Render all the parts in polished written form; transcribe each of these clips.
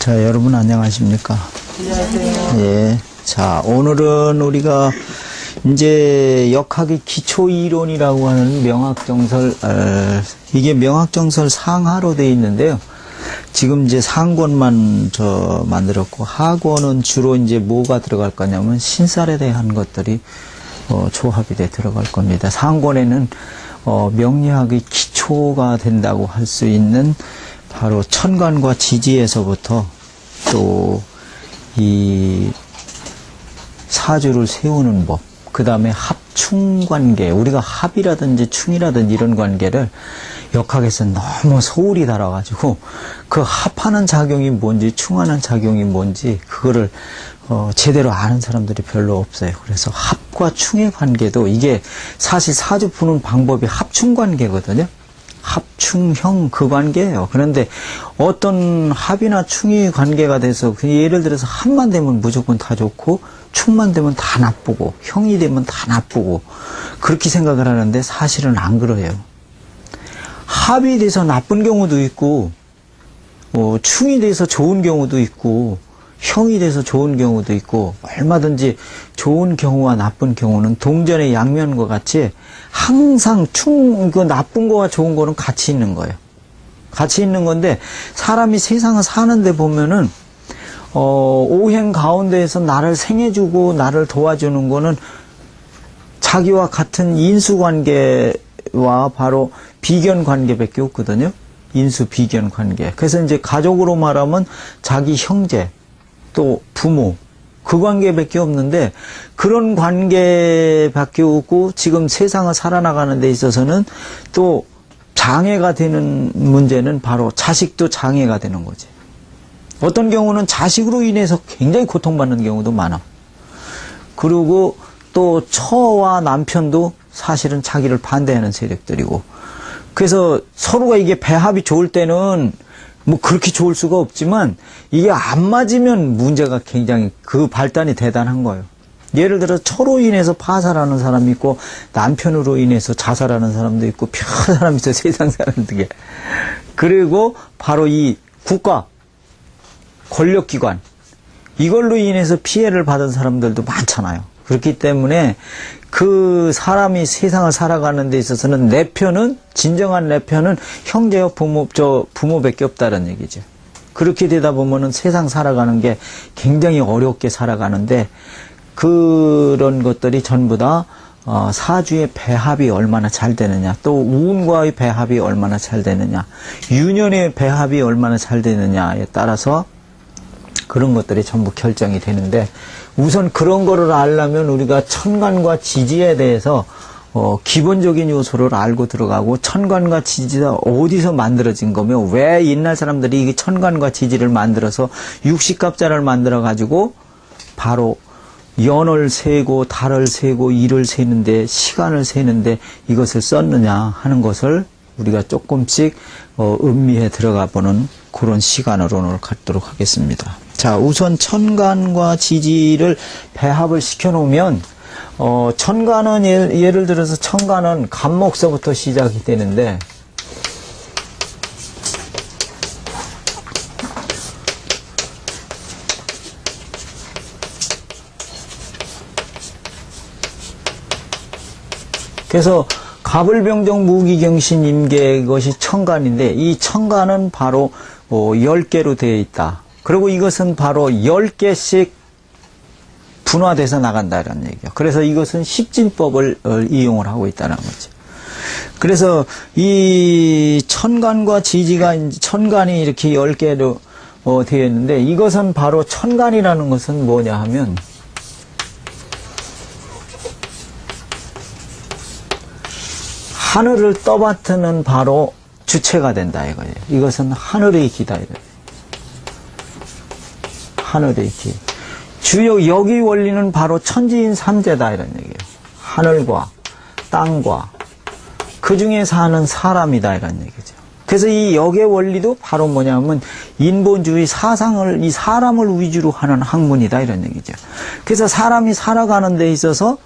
자, 여러분 안녕하십니까? 안녕하세요. 예. 자, 오늘은 우리가 이제 역학의 기초 이론이라고 하는 명학정설, 이게 명학정설 상하로 되어 있는데요. 지금 이제 상권만 만들었고, 하권은 주로 이제 뭐가 들어갈 거냐면 신살에 대한 것들이 조합이 돼 들어갈 겁니다. 상권에는 명리학의 기초가 된다고 할 수 있는 바로 천간과 지지에서부터 또 이 사주를 세우는 법, 그 다음에 합충관계, 우리가 합이라든지 충이라든지 이런 관계를 역학에서 너무 소홀히 달아가지고 그 합하는 작용이 뭔지 충하는 작용이 뭔지 그거를 제대로 아는 사람들이 별로 없어요. 그래서 합과 충의 관계도 이게 사실 사주 푸는 방법이 합충관계거든요. 합충형 그 관계예요. 그런데 어떤 합이나 충이 관계가 돼서 예를 들어서 합만 되면 무조건 다 좋고 충만 되면 다 나쁘고 형이 되면 다 나쁘고 그렇게 생각을 하는데 사실은 안 그래요. 합이 돼서 나쁜 경우도 있고 충이 돼서 좋은 경우도 있고 형이 돼서 좋은 경우도 있고 얼마든지 좋은 경우와 나쁜 경우는 동전의 양면과 같이 항상 그 나쁜 거와 좋은 거는 같이 있는 거예요. 같이 있는 건데 사람이 세상을 사는데 보면은 오행 가운데에서 나를 생해주고 나를 도와주는 거는 자기와 같은 인수관계와 바로 비견관계밖에 없거든요. 인수 비견관계. 그래서 이제 가족으로 말하면 자기 형제 또 부모 그 관계밖에 없는데 그런 관계밖에 없고 지금 세상을 살아나가는 데 있어서는 또 장애가 되는 문제는 바로 자식도 장애가 되는 거지. 어떤 경우는 자식으로 인해서 굉장히 고통받는 경우도 많아. 그리고 또 처와 남편도 사실은 자기를 반대하는 세력들이고 그래서 서로가 이게 배합이 좋을 때는 뭐 그렇게 좋을 수가 없지만 이게 안 맞으면 문제가 굉장히 그 발단이 대단한 거예요. 예를 들어 처로 인해서 파살하는 사람이 있고 남편으로 인해서 자살하는 사람도 있고 별한 사람이 있어요. 세상 사람들에게. 그리고 바로 이 국가 권력기관 이걸로 인해서 피해를 받은 사람들도 많잖아요. 그렇기 때문에 그 사람이 세상을 살아가는 데 있어서는 내 편은 진정한 내 편은 형제와 부모밖에 없다는 얘기죠. 그렇게 되다 보면은 세상 살아가는 게 굉장히 어렵게 살아가는데 그런 것들이 전부 다 사주의 배합이 얼마나 잘 되느냐, 또 운과의 배합이 얼마나 잘 되느냐, 유년의 배합이 얼마나 잘 되느냐에 따라서 그런 것들이 전부 결정이 되는데 우선 그런 거를 알려면 우리가 천간과 지지에 대해서 기본적인 요소를 알고 들어가고 천간과 지지가 어디서 만들어진 거며 왜 옛날 사람들이 이 천간과 지지를 만들어서 육식갑자를 만들어 가지고 바로 연을 세고 달을 세고 일을 세는데 시간을 세는데 이것을 썼느냐 하는 것을 우리가 조금씩 음미해 들어가 보는 그런 시간으로 오늘 갖도록 하겠습니다. 자, 우선 천간과 지지를 배합을 시켜놓으면 천간은 예를 들어서 천간은 간목서부터 시작이 되는데 그래서 갑을병정 무기경신 임계 것이 천간인데 이 천간은 바로 10개로 되어 있다. 그리고 이것은 바로 10개씩 분화돼서 나간다 이런 얘기예요. 그래서 이것은 십진법을 이용을 하고 있다는 거죠. 그래서 이 천간과 지지가 천간이 이렇게 10개로 되어 있는데 이것은 바로 천간이라는 것은 뭐냐 하면 하늘을 떠받드는 바로 주체가 된다 이거예요. 이것은 하늘의 기다 이거예요. 하늘의 기. 주요 여기 원리는 바로 천지인 삼재다 이런 얘기예요. 하늘과 땅과 그 중에 사는 사람이다 이런 얘기죠. 그래서 이 역의 원리도 바로 뭐냐면 인본주의 사상을 이 사람을 위주로 하는 학문이다 이런 얘기죠. 그래서 사람이 살아가는 데 있어서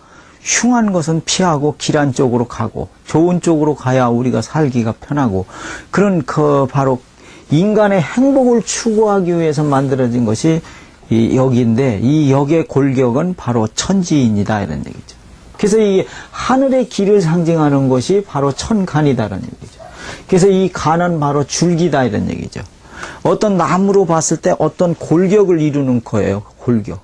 흉한 것은 피하고 길한 쪽으로 가고 좋은 쪽으로 가야 우리가 살기가 편하고 그런 바로 인간의 행복을 추구하기 위해서 만들어진 것이 이 역인데 이 역의 골격은 바로 천지인이다 이런 얘기죠. 그래서 이 하늘의 길을 상징하는 것이 바로 천간이다라는 얘기죠. 그래서 이 간은 바로 줄기다 이런 얘기죠. 어떤 나무로 봤을 때 어떤 골격을 이루는 거예요. 골격.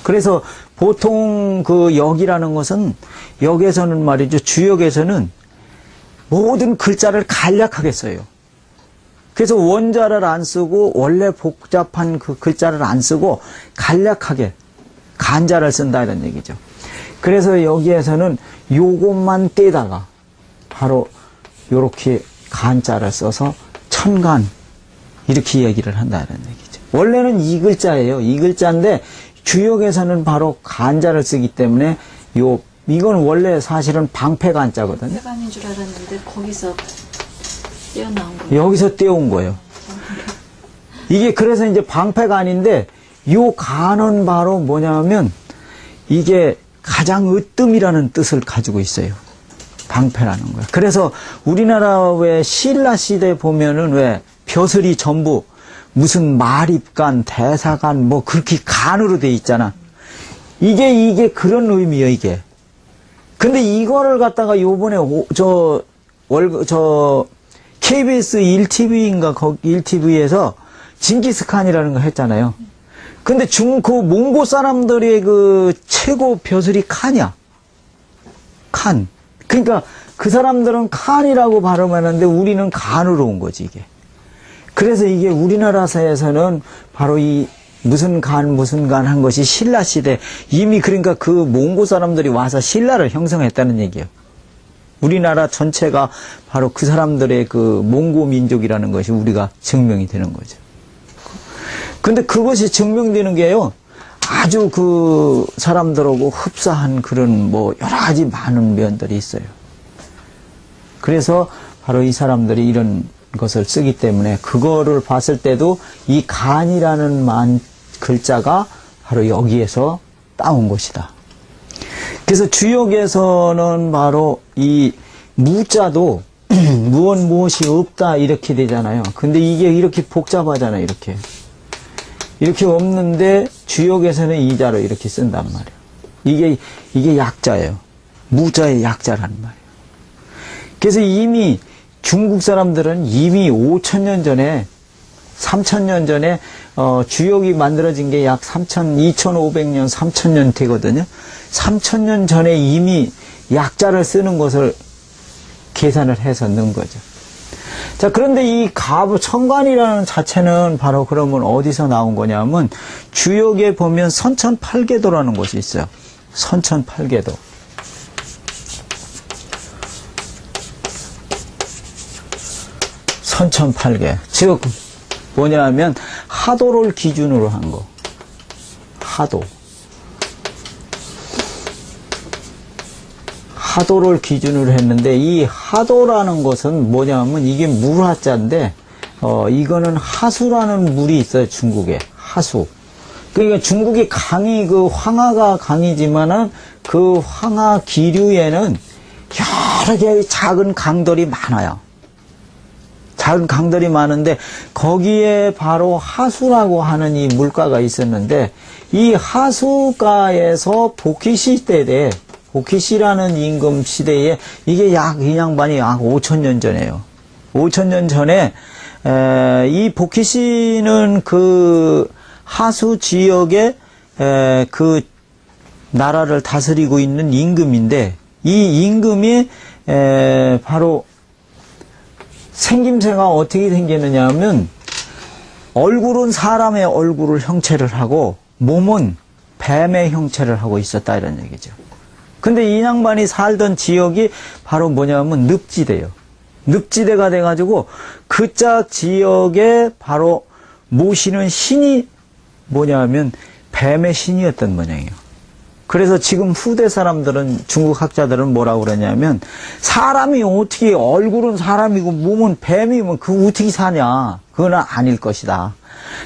그래서 보통 그 역이라는 것은 역에서는 말이죠. 주역에서는 모든 글자를 간략하게 써요. 그래서 원자를 안 쓰고 원래 복잡한 그 글자를 안 쓰고 간략하게 간자를 쓴다 이런 얘기죠. 그래서 여기에서는 요것만 떼다가 바로 요렇게 간자를 써서 천간 이렇게 얘기를 한다 이런 얘기죠. 원래는 이 글자예요. 이 글자인데 주역에서는 바로 간자를 쓰기 때문에 이건 원래 사실은 방패간자거든요. 방패간인 줄 알았는데 거기서 떼어나온 거예요. 여기서 떼온 거예요. 이게 그래서 이제 방패간인데 요 간은 바로 뭐냐면 이게 가장 으뜸이라는 뜻을 가지고 있어요. 방패라는 거예요. 그래서 우리나라 왜 신라 시대 보면은 왜 벼슬이 전부 무슨 말입간, 대사간 뭐 그렇게 간으로 돼 있잖아. 이게 그런 의미예요, 이게. 근데 이거를 갖다가 요번에 KBS 1TV인가 거기 1TV에서 징기스칸이라는 거 했잖아요. 근데 그 몽고 사람들의 그 최고 벼슬이 칸이야. 칸. 그러니까 그 사람들은 칸이라고 발음하는데 우리는 간으로 온 거지, 이게. 그래서 이게 우리나라에서는 바로 이 무슨 간 한 것이 신라 시대 이미 그러니까 그 몽고 사람들이 와서 신라를 형성했다는 얘기예요. 우리나라 전체가 바로 그 사람들의 그 몽고 민족이라는 것이 우리가 증명이 되는 거죠. 근데 그것이 증명되는 게요. 아주 그 사람들하고 흡사한 그런 뭐 여러 가지 많은 면들이 있어요. 그래서 바로 이 사람들이 이런 것을 쓰기 때문에 그거를 봤을 때도 이 간이라는 글자가 바로 여기에서 따온 것이다. 그래서 주역에서는 바로 이 무자도 무엇이 없다 이렇게 되잖아요. 근데 이게 이렇게 복잡하잖아요. 이렇게 없는데 주역에서는 이자로 이렇게 쓴단 말이에요. 이게 약자예요. 무자의 약자라는 말이에요. 그래서 이미 중국 사람들은 이미 5,000년 전에 3,000년 전에 주역이 만들어진 게 약 2,500년, 3,000년 되거든요. 3,000년 전에 이미 약자를 쓰는 것을 계산을 해서 넣은 거죠. 자, 그런데 이 천간이라는 자체는 바로 그러면 어디서 나온 거냐면 주역에 보면 선천팔계도라는 것이 있어요. 선천팔계도. 선천팔계. 즉 뭐냐면 하도를 기준으로 한 거. 하도를 기준으로 했는데 이 하도라는 것은 뭐냐면 이게 물하자인데 이거는 하수라는 물이 있어요. 중국에. 하수. 그러니까 중국이 강이 그 황하가 강이지만은 그 황하 기류에는 여러 개의 작은 강들이 많아요. 작은 강들이 많은데 거기에 바로 하수라고 하는 이 물가가 있었는데 이 하수가에서 복희시대에 복희시라는 임금 시대에 이게 이 양반이 약 5,000년 전이에요. 5,000년 전에 이 복희시는 그 하수 지역에 그 나라를 다스리고 있는 임금인데 이 임금이 바로 생김새가 어떻게 생기느냐 하면 얼굴은 사람의 얼굴을 형체를 하고 몸은 뱀의 형체를 하고 있었다 이런 얘기죠. 근데 이 양반이 살던 지역이 바로 뭐냐면 늪지대예요. 늪지대가 돼가지고 그짝 지역에 바로 모시는 신이 뭐냐면 뱀의 신이었던 모양이에요. 그래서 지금 후대 사람들은 중국 학자들은 뭐라고 그러냐면 사람이 어떻게 얼굴은 사람이고 몸은 뱀이면 그 어떻게 사냐. 그건 아닐 것이다.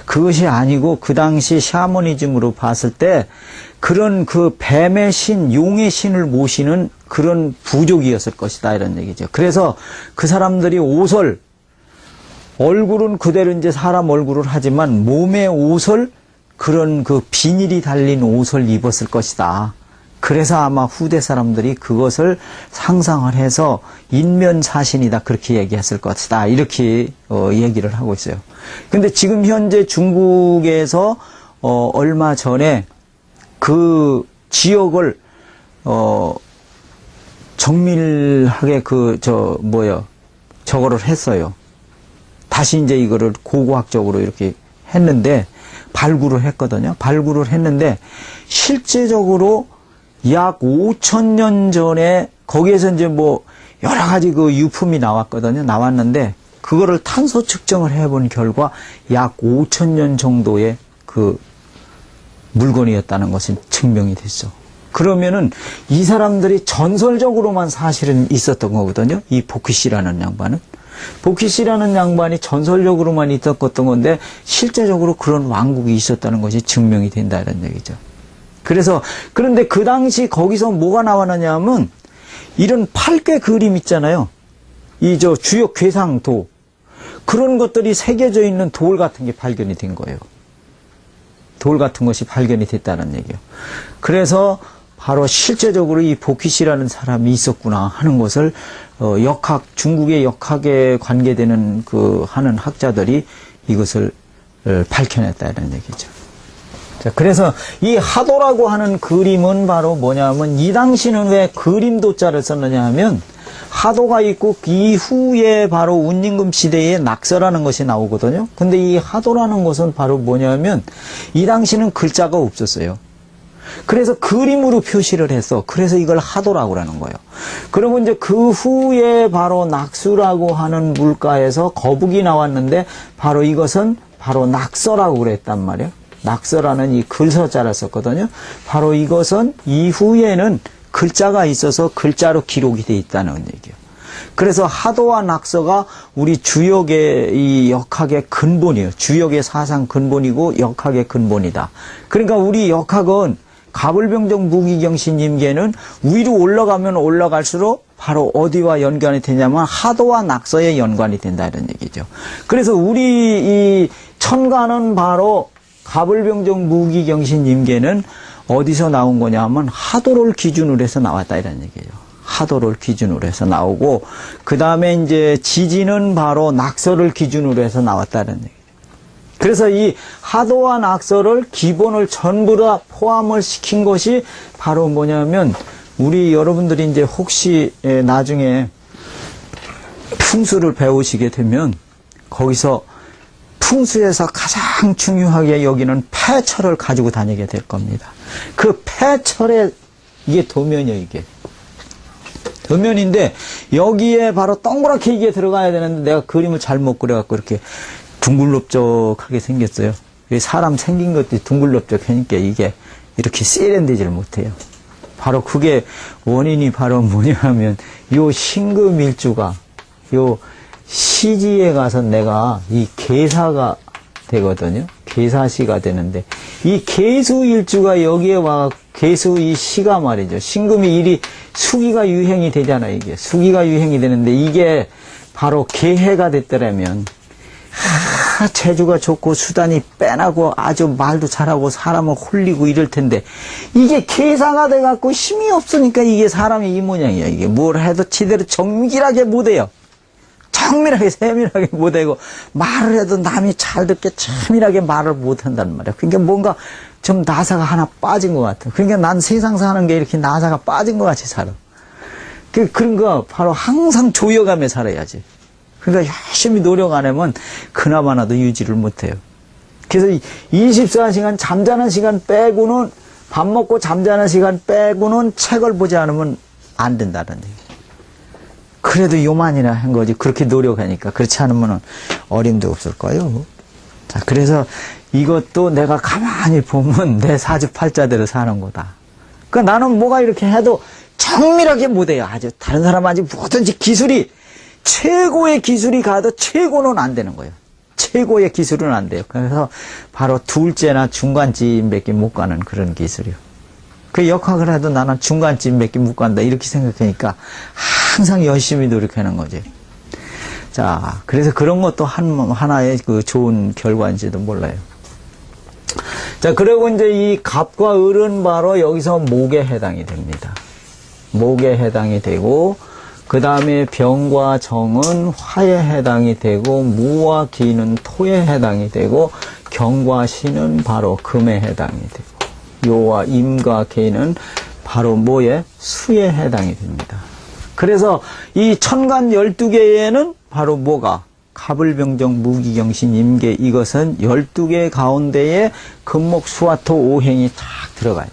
그것이 아니고 그 당시 샤머니즘으로 봤을 때 그런 그 뱀의 신, 용의 신을 모시는 그런 부족이었을 것이다 이런 얘기죠. 그래서 그 사람들이 얼굴은 그대로 이제 사람 얼굴을 하지만 몸의 옷을 그런 그 비닐이 달린 옷을 입었을 것이다. 그래서 아마 후대 사람들이 그것을 상상을 해서 인면사신이다 그렇게 얘기했을 것이다. 이렇게 얘기를 하고 있어요. 근데 지금 현재 중국에서 얼마 전에 그 지역을 정밀하게 저거를 했어요. 다시 이제 이거를 고고학적으로 이렇게 했는데 발굴을 했거든요. 발굴을 했는데 실제적으로 약 5,000년 전에 거기에서 이제 뭐 여러 가지 그 유품이 나왔거든요. 나왔는데 그거를 탄소 측정을 해본 결과 약 5,000년 정도의 그 물건이었다는 것이 증명이 됐어. 그러면은 이 사람들이 전설적으로만 사실은 있었던 거거든요. 이 보키씨라는 양반은. 보키씨라는 양반이 전설적으로만 있었던 건데 실제적으로 그런 왕국이 있었다는 것이 증명이 된다는 얘기죠. 그래서 그런데 그 당시 거기서 뭐가 나왔느냐 하면 이런 팔괘 그림 있잖아요. 이 주요 궤상도 그런 것들이 새겨져 있는 돌 같은 게 발견이 된 거예요. 돌 같은 것이 발견이 됐다는 얘기예요. 그래서 바로 실제적으로 이 보키씨라는 사람이 있었구나 하는 것을 중국의 역학에 관계되는 하는 학자들이 이것을 밝혀냈다는 얘기죠. 자, 그래서 이 하도라고 하는 그림은 바로 뭐냐면 이 당시는 왜 그림도자를 썼느냐 하면 하도가 있고 이후에 바로 운임금 시대에 낙서라는 것이 나오거든요. 근데 이 하도라는 것은 바로 뭐냐면 이 당시는 글자가 없었어요. 그래서 그림으로 표시를 했어. 그래서 이걸 하도라고 하는 거예요. 그리고 이제 그 후에 바로 낙수라고 하는 물가에서 거북이 나왔는데 바로 이것은 바로 낙서라고 그랬단 말이에요. 낙서라는 이 글서자를 썼거든요. 바로 이것은 이후에는 글자가 있어서 글자로 기록이 돼 있다는 얘기예요. 그래서 하도와 낙서가 우리 주역의 이 역학의 근본이에요. 주역의 사상 근본이고 역학의 근본이다. 그러니까 우리 역학은 가불병정 무기경신임계는 위로 올라가면 올라갈수록 바로 어디와 연관이 되냐면 하도와 낙서에 연관이 된다 이런 얘기죠. 그래서 우리 이 천가는 바로 가불병정 무기경신임계는 어디서 나온 거냐 하면 하도를 기준으로 해서 나왔다 이런 얘기예요. 하도를 기준으로 해서 나오고 그 다음에 이제 지지는 바로 낙서를 기준으로 해서 나왔다는 얘기예요. 그래서 이 하도와 낙서를 기본을 전부 다 포함을 시킨 것이 바로 뭐냐면 우리 여러분들이 이제 혹시 나중에 풍수를 배우시게 되면 거기서 풍수에서 가장 중요하게 여기는 패철을 가지고 다니게 될 겁니다. 그 패철의 이게 도면이에요, 이게. 도면인데 여기에 바로 동그랗게 이게 들어가야 되는데 내가 그림을 잘못 그려갖고 이렇게 둥글럽적하게 생겼어요. 사람 생긴 것도 둥글럽적하니까 이게 이렇게 세련되지를 못해요. 바로 그게 원인이 바로 뭐냐면 요 신금일주가 요 시지에 가서 내가 이 계사가 되거든요. 계사시가 되는데 이 계수일주가 여기에 와 계수 이 시가 말이죠. 신금이 일이 수기가 유행이 되잖아요. 이게 수기가 유행이 되는데 이게 바로 계해가 됐더라면 재주가 좋고 수단이 빼나고 아주 말도 잘하고 사람을 홀리고 이럴 텐데 이게 계사가 돼갖고 힘이 없으니까 이게 사람이 이 모양이야. 이게 뭘 해도 제대로 정밀하게 못해요. 정밀하게 세밀하게 못하고 말을 해도 남이 잘 듣게 세밀하게 말을 못한단 말이야. 그러니까 뭔가 좀 나사가 하나 빠진 것 같아. 그러니까 난 세상 사는 게 이렇게 나사가 빠진 것 같이 살아. 그런 거 바로 항상 조여가며 살아야지. 그러니까 열심히 노력 안 하면 그나마나도 유지를 못해요. 그래서 24시간 잠자는 시간 빼고는 밥 먹고 잠자는 시간 빼고는 책을 보지 않으면 안 된다는 얘기. 그래도 요만이나 한 거지. 그렇게 노력하니까. 그렇지 않으면 어림도 없을 거예요. 자, 그래서 이것도 내가 가만히 보면 내 사주팔자대로 사는 거다. 그러니까 나는 뭐가 이렇게 해도 정밀하게 못해요. 아주 다른 사람 아직 뭐든지 기술이 최고의 기술이 가도 최고는 안 되는 거예요. 최고의 기술은 안 돼요. 그래서 바로 둘째나 중간쯤밖에 못 가는 그런 기술이요. 그 역학을 해도 나는 중간쯤밖에 못 간다 이렇게 생각하니까 항상 열심히 노력하는 거지. 자, 그래서 그런 것도 하나의 그 좋은 결과인지도 몰라요. 자, 그리고 이제 이 갑과 을은 바로 여기서 목에 해당이 됩니다. 목에 해당이 되고, 그 다음에 병과 정은 화에 해당이 되고, 무와 기는 토에 해당이 되고, 경과 신은 바로 금에 해당이 되고, 요와 임과 개는 바로 뭐에? 수에 해당이 됩니다. 그래서 이 천간 12개에는 바로 뭐가? 갑을병정 무기경신 임계, 이것은 12개 가운데에 금목 수화토 오행이 쫙 들어가요.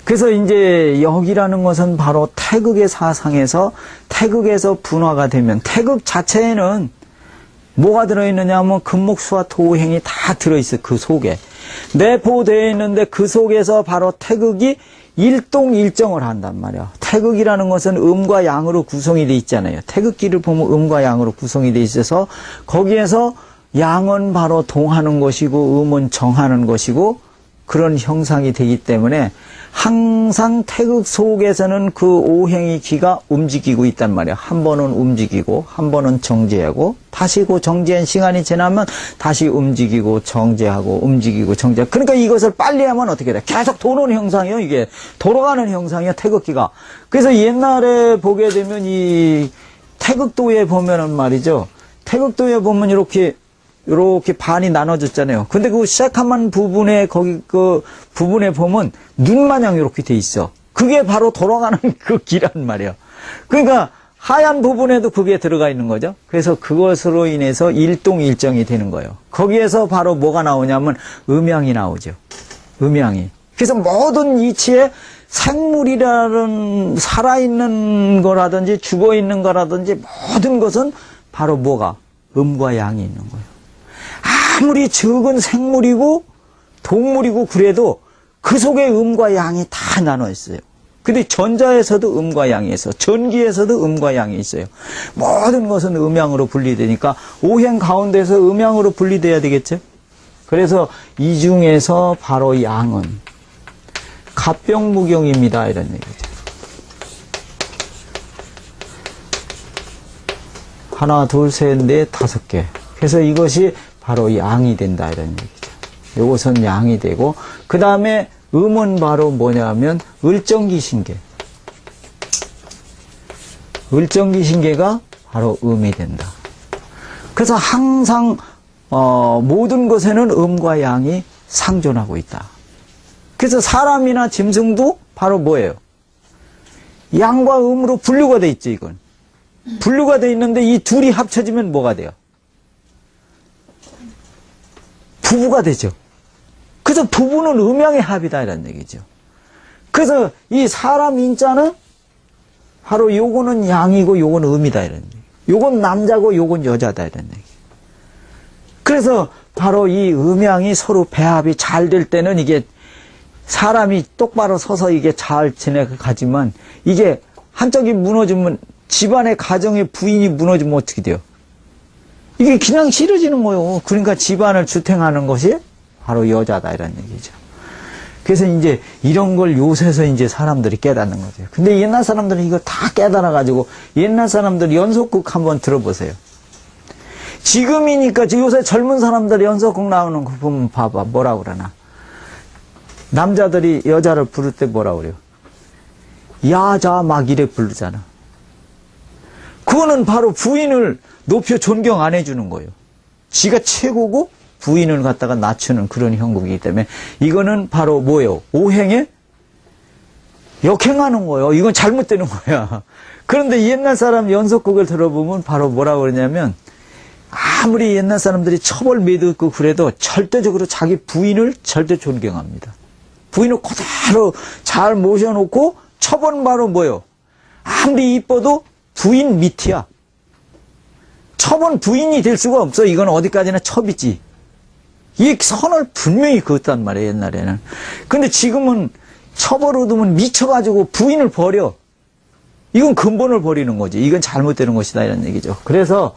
그래서 이제 여기라는 것은 바로 태극의 사상에서 태극에서 분화가 되면 태극 자체에는 뭐가 들어있느냐 하면 금목 수화토 오행이 다 들어있어요. 그 속에 내포되어 있는데 그 속에서 바로 태극이 일동일정을 한단 말이야. 태극이라는 것은 음과 양으로 구성이 되어 있잖아요. 태극기를 보면 음과 양으로 구성이 되어 있어서 거기에서 양은 바로 동하는 것이고 음은 정하는 것이고 그런 형상이 되기 때문에 항상 태극 속에서는 그 오행의 기가 움직이고 있단 말이야. 한 번은 움직이고 한 번은 정지하고 다시 그 정지한 시간이 지나면 다시 움직이고 정지하고 움직이고 정지하고. 그러니까 이것을 빨리 하면 어떻게 돼? 계속 도는 형상이요. 이게 돌아가는 형상이야, 태극기가. 그래서 옛날에 보게 되면 이 태극도에 보면은 말이죠. 태극도에 보면 이렇게 반이 나눠졌잖아요. 근데 그 시작한 부분에, 거기 그 부분에 보면 눈 마냥 이렇게 돼 있어. 그게 바로 돌아가는 그 기란 말이에요. 그러니까 하얀 부분에도 그게 들어가 있는 거죠. 그래서 그것으로 인해서 일동일정이 되는 거예요. 거기에서 바로 뭐가 나오냐면 음양이 나오죠. 음양이. 그래서 모든 이치에 생물이라는 살아있는 거라든지 죽어있는 거라든지 모든 것은 바로 뭐가? 음과 양이 있는 거예요. 아무리 적은 생물이고 동물이고 그래도 그 속에 음과 양이 다 나눠 있어요. 근데 전자에서도 음과 양이 있어. 전기에서도 음과 양이 있어요. 모든 것은 음양으로 분리되니까 오행 가운데서 음양으로 분리돼야 되겠죠. 그래서 이 중에서 바로 양은 갑병무경입니다, 이런 얘기죠. 하나, 둘, 셋, 넷, 5개. 그래서 이것이 바로 양이 된다, 이런 얘기죠. 이것은 양이 되고, 그 다음에 음은 바로 뭐냐면 을정기신계. 을정기신계가 바로 음이 된다. 그래서 항상 모든 것에는 음과 양이 상존하고 있다. 그래서 사람이나 짐승도 바로 뭐예요? 양과 음으로 분류가 돼 있죠, 이건. 분류가 돼 있는데 이 둘이 합쳐지면 뭐가 돼요? 부부가 되죠. 그래서 부부는 음양의 합이다, 이런 얘기죠. 그래서 이 사람 인자는 바로 요거는 양이고 요거는 음이다, 이런 얘기. 요건 남자고 요건 여자다, 이런 얘기. 그래서 바로 이 음양이 서로 배합이 잘 될 때는 이게 사람이 똑바로 서서 이게 잘 지내가지만 이게 한쪽이 무너지면 집안의 가정의 부인이 무너지면 어떻게 돼요? 이게 그냥 싫어지는 거예요. 그러니까 집안을 주탱하는 것이 바로 여자다, 이런 얘기죠. 그래서 이제 이런 걸 요새서 이제 사람들이 깨닫는 거죠. 근데 옛날 사람들은 이거 다 깨달아가지고 옛날 사람들 연속극 한번 들어보세요. 지금이니까 요새 젊은 사람들 연속극 나오는 거 보면 봐봐. 뭐라 그러나. 남자들이 여자를 부를 때 뭐라 그래요? 야자 막 이래 부르잖아. 그거는 바로 부인을 높여 존경 안 해주는 거예요. 지가 최고고 부인을 갖다가 낮추는 그런 형국이기 때문에 이거는 바로 뭐예요? 오행에 역행하는 거예요. 이건 잘못되는 거야. 그런데 옛날 사람 연속극을 들어보면 바로 뭐라고 그러냐면 아무리 옛날 사람들이 처벌 매듭고 그래도 절대적으로 자기 부인을 절대 존경합니다. 부인을 그대로 잘 모셔놓고 처벌은 바로 뭐예요? 아무리 이뻐도 부인 밑이야. 첩은 부인이 될 수가 없어. 이건 어디까지나 첩이지. 이 선을 분명히 그었단 말이에요, 옛날에는. 근데 지금은 첩을 얻으면 미쳐가지고 부인을 버려. 이건 근본을 버리는 거지. 이건 잘못되는 것이다, 이런 얘기죠. 그래서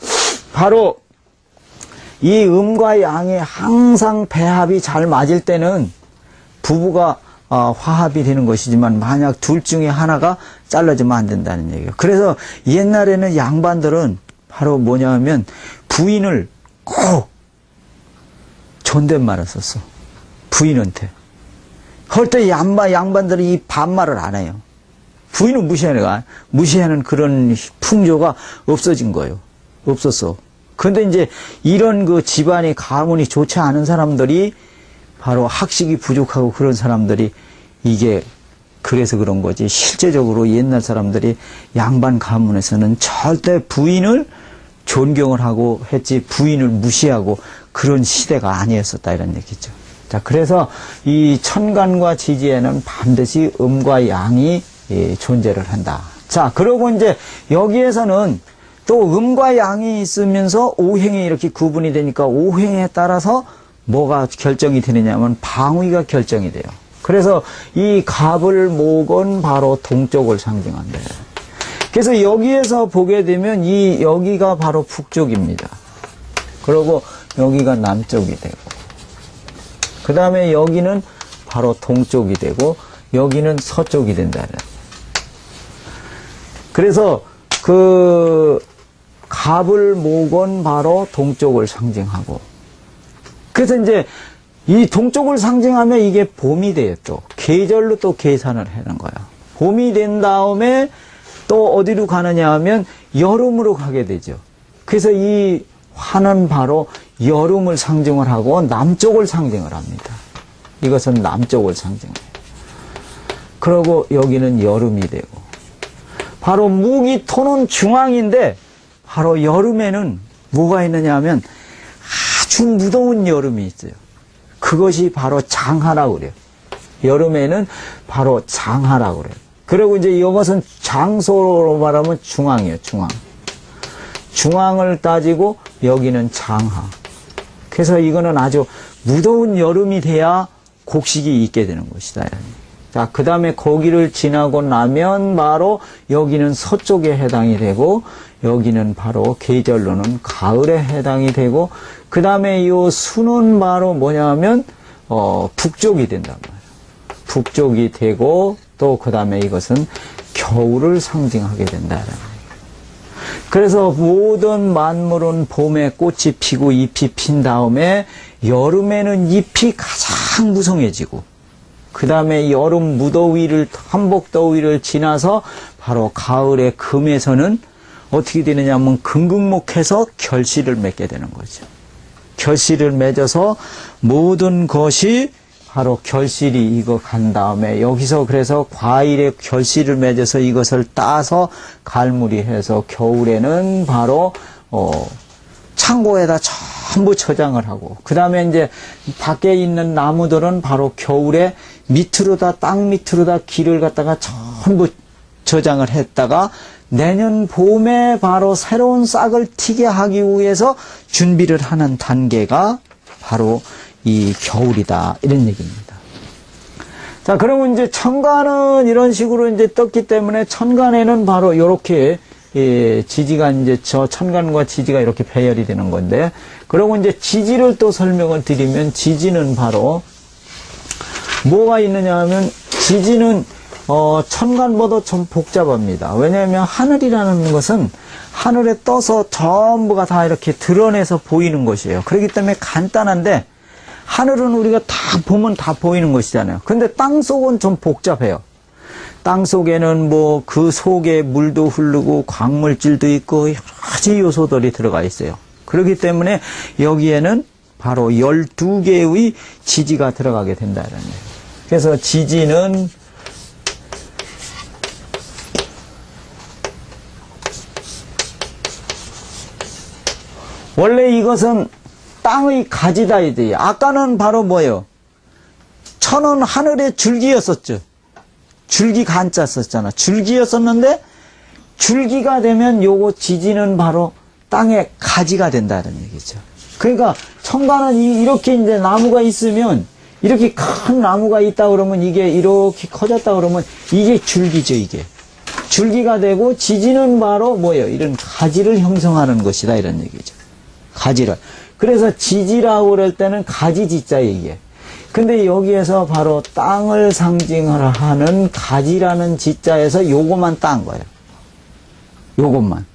바로 이 음과 양이 항상 배합이 잘 맞을 때는 부부가 화합이 되는 것이지만 만약 둘 중에 하나가 잘라지면 안 된다는 얘기예요. 그래서 옛날에는 양반들은 바로 뭐냐 하면 부인을 꼭 존댓말을 썼어. 부인한테. 그럴 때 양반들이 이 반말을 안 해요. 부인을 무시하는 그런 풍조가 없어진 거예요. 없었어. 근데 이제 이런 그 집안이 가문이 좋지 않은 사람들이 바로 학식이 부족하고 그런 사람들이 이게 그래서 그런 거지. 실제적으로 옛날 사람들이 양반 가문에서는 절대 부인을 존경을 하고 했지 부인을 무시하고 그런 시대가 아니었었다 이런 얘기죠. 자, 그래서 이 천간과 지지에는 반드시 음과 양이 존재를 한다. 자, 그리고 이제 여기에서는 또 음과 양이 있으면서 오행이 이렇게 구분이 되니까 오행에 따라서 뭐가 결정이 되느냐면 방위가 결정이 돼요. 그래서 이 갑을 목은 바로 동쪽을 상징한대요. 그래서 여기에서 보게 되면 이 여기가 바로 북쪽입니다. 그리고 여기가 남쪽이 되고 그 다음에 여기는 바로 동쪽이 되고 여기는 서쪽이 된다는. 그래서 그 갑을 목은 바로 동쪽을 상징하고 그래서 이제 이 동쪽을 상징하면 이게 봄이 돼요. 또 계절로 또 계산을 하는 거야. 봄이 된 다음에 또 어디로 가느냐 하면 여름으로 가게 되죠. 그래서 이 화는 바로 여름을 상징을 하고 남쪽을 상징을 합니다. 이것은 남쪽을 상징해요. 그리고 여기는 여름이 되고 바로 무기 토는 중앙인데 바로 여름에는 뭐가 있느냐 하면 아주 무더운 여름이 있어요. 그것이 바로 장하라고 그래요. 여름에는 바로 장하라고 그래요. 그리고 이제 이것은 장소로 말하면 중앙이에요. 중앙. 중앙을 따지고 여기는 장하. 그래서 이거는 아주 무더운 여름이 돼야 곡식이 있게 되는 것이다. 자, 그 다음에 거기를 지나고 나면 바로 여기는 서쪽에 해당이 되고 여기는 바로 계절로는 가을에 해당이 되고 그 다음에 이 수는 바로 뭐냐면 북쪽이 된단 말이에요. 북쪽이 되고 또 그 다음에 이것은 겨울을 상징하게 된다는 거예요. 그래서 모든 만물은 봄에 꽃이 피고 잎이 핀 다음에 여름에는 잎이 가장 무성해지고 그 다음에 여름 무더위를 한복더위를 지나서 바로 가을의 금에서는 어떻게 되느냐 하면 금극목해서 결실을 맺게 되는 거죠. 결실을 맺어서 모든 것이 바로 결실이 이거 간 다음에 여기서 그래서 과일의 결실을 맺어서 이것을 따서 갈무리해서 겨울에는 바로 창고에다 전부 저장을 하고 그 다음에 이제 밖에 있는 나무들은 바로 겨울에 밑으로다 땅 밑으로다 길을 갖다가 전부 저장을 했다가 내년 봄에 바로 새로운 싹을 튀게 하기 위해서 준비를 하는 단계가 바로 이 겨울이다 이런 얘기입니다. 자, 그러면 이제 천간은 이런 식으로 이제 떴기 때문에 천간에는 바로 이렇게 지지가 이제 저 천간과 지지가 이렇게 배열이 되는 건데 그리고 이제 지지를 또 설명을 드리면 지지는 바로 뭐가 있느냐 하면 지지는 천간보다 좀 복잡합니다. 왜냐하면 하늘이라는 것은 하늘에 떠서 전부가 다 이렇게 드러내서 보이는 것이에요. 그렇기 때문에 간단한데 하늘은 우리가 다 보면 다 보이는 것이잖아요. 근데 땅 속은 좀 복잡해요. 땅 속에는 뭐 그 속에 물도 흐르고 광물질도 있고 여러 가지 요소들이 들어가 있어요. 그렇기 때문에 여기에는 바로 12개의 지지가 들어가게 된다는 거예요. 그래서 지지는 원래 이것은 땅의 가지다 이제요. 아까는 바로 뭐예요? 천은 하늘의 줄기였었죠. 줄기 간자 썼잖아. 줄기였었는데 줄기가 되면 요거 지지는 바로 땅의 가지가 된다는 얘기죠. 그러니까 천간은 이렇게 이제 나무가 있으면 이렇게 큰 나무가 있다 그러면 이게 이렇게 커졌다 그러면 이게 줄기죠. 이게 줄기가 되고 지지는 바로 뭐예요? 이런 가지를 형성하는 것이다 이런 얘기죠. 가지를. 그래서 지지라고 그럴 때는 가지지자 이게. 근데 여기에서 바로 땅을 상징하는 가지라는 지자에서 요것만 딴 거예요. 요것만.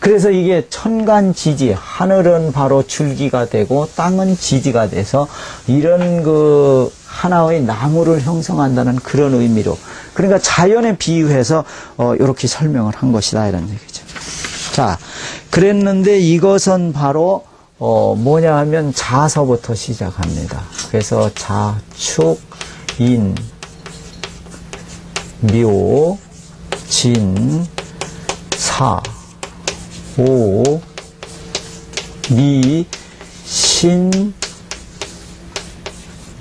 그래서 이게 천간지지, 하늘은 바로 줄기가 되고 땅은 지지가 돼서 이런 그 하나의 나무를 형성한다는 그런 의미로, 그러니까 자연에 비유해서 이렇게 설명을 한 것이다 이런 얘기죠. 자, 그랬는데 이것은 바로 뭐냐 하면 자서부터 시작합니다. 그래서 자, 축, 인, 묘, 진, 사, 오, 미, 신,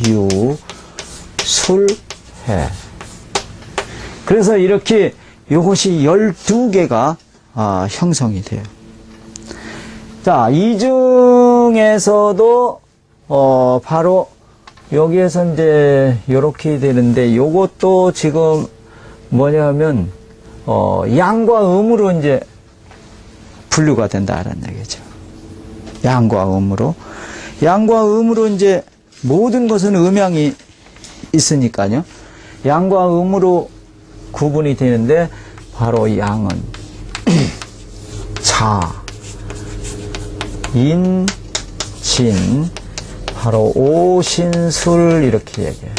유, 술, 해. 그래서 이렇게 이것이 12개가 형성이 돼요. 자, 이 중에서도 바로 여기에서 이제 이렇게 되는데, 요것도 지금 뭐냐면 양과 음으로 이제 분류가 된다라는 얘기죠. 양과 음으로. 양과 음으로 이제 모든 것은 음양이 있으니까요. 양과 음으로 구분이 되는데, 바로 양은 자, 인, 진, 바로 오신술 이렇게 얘기해요.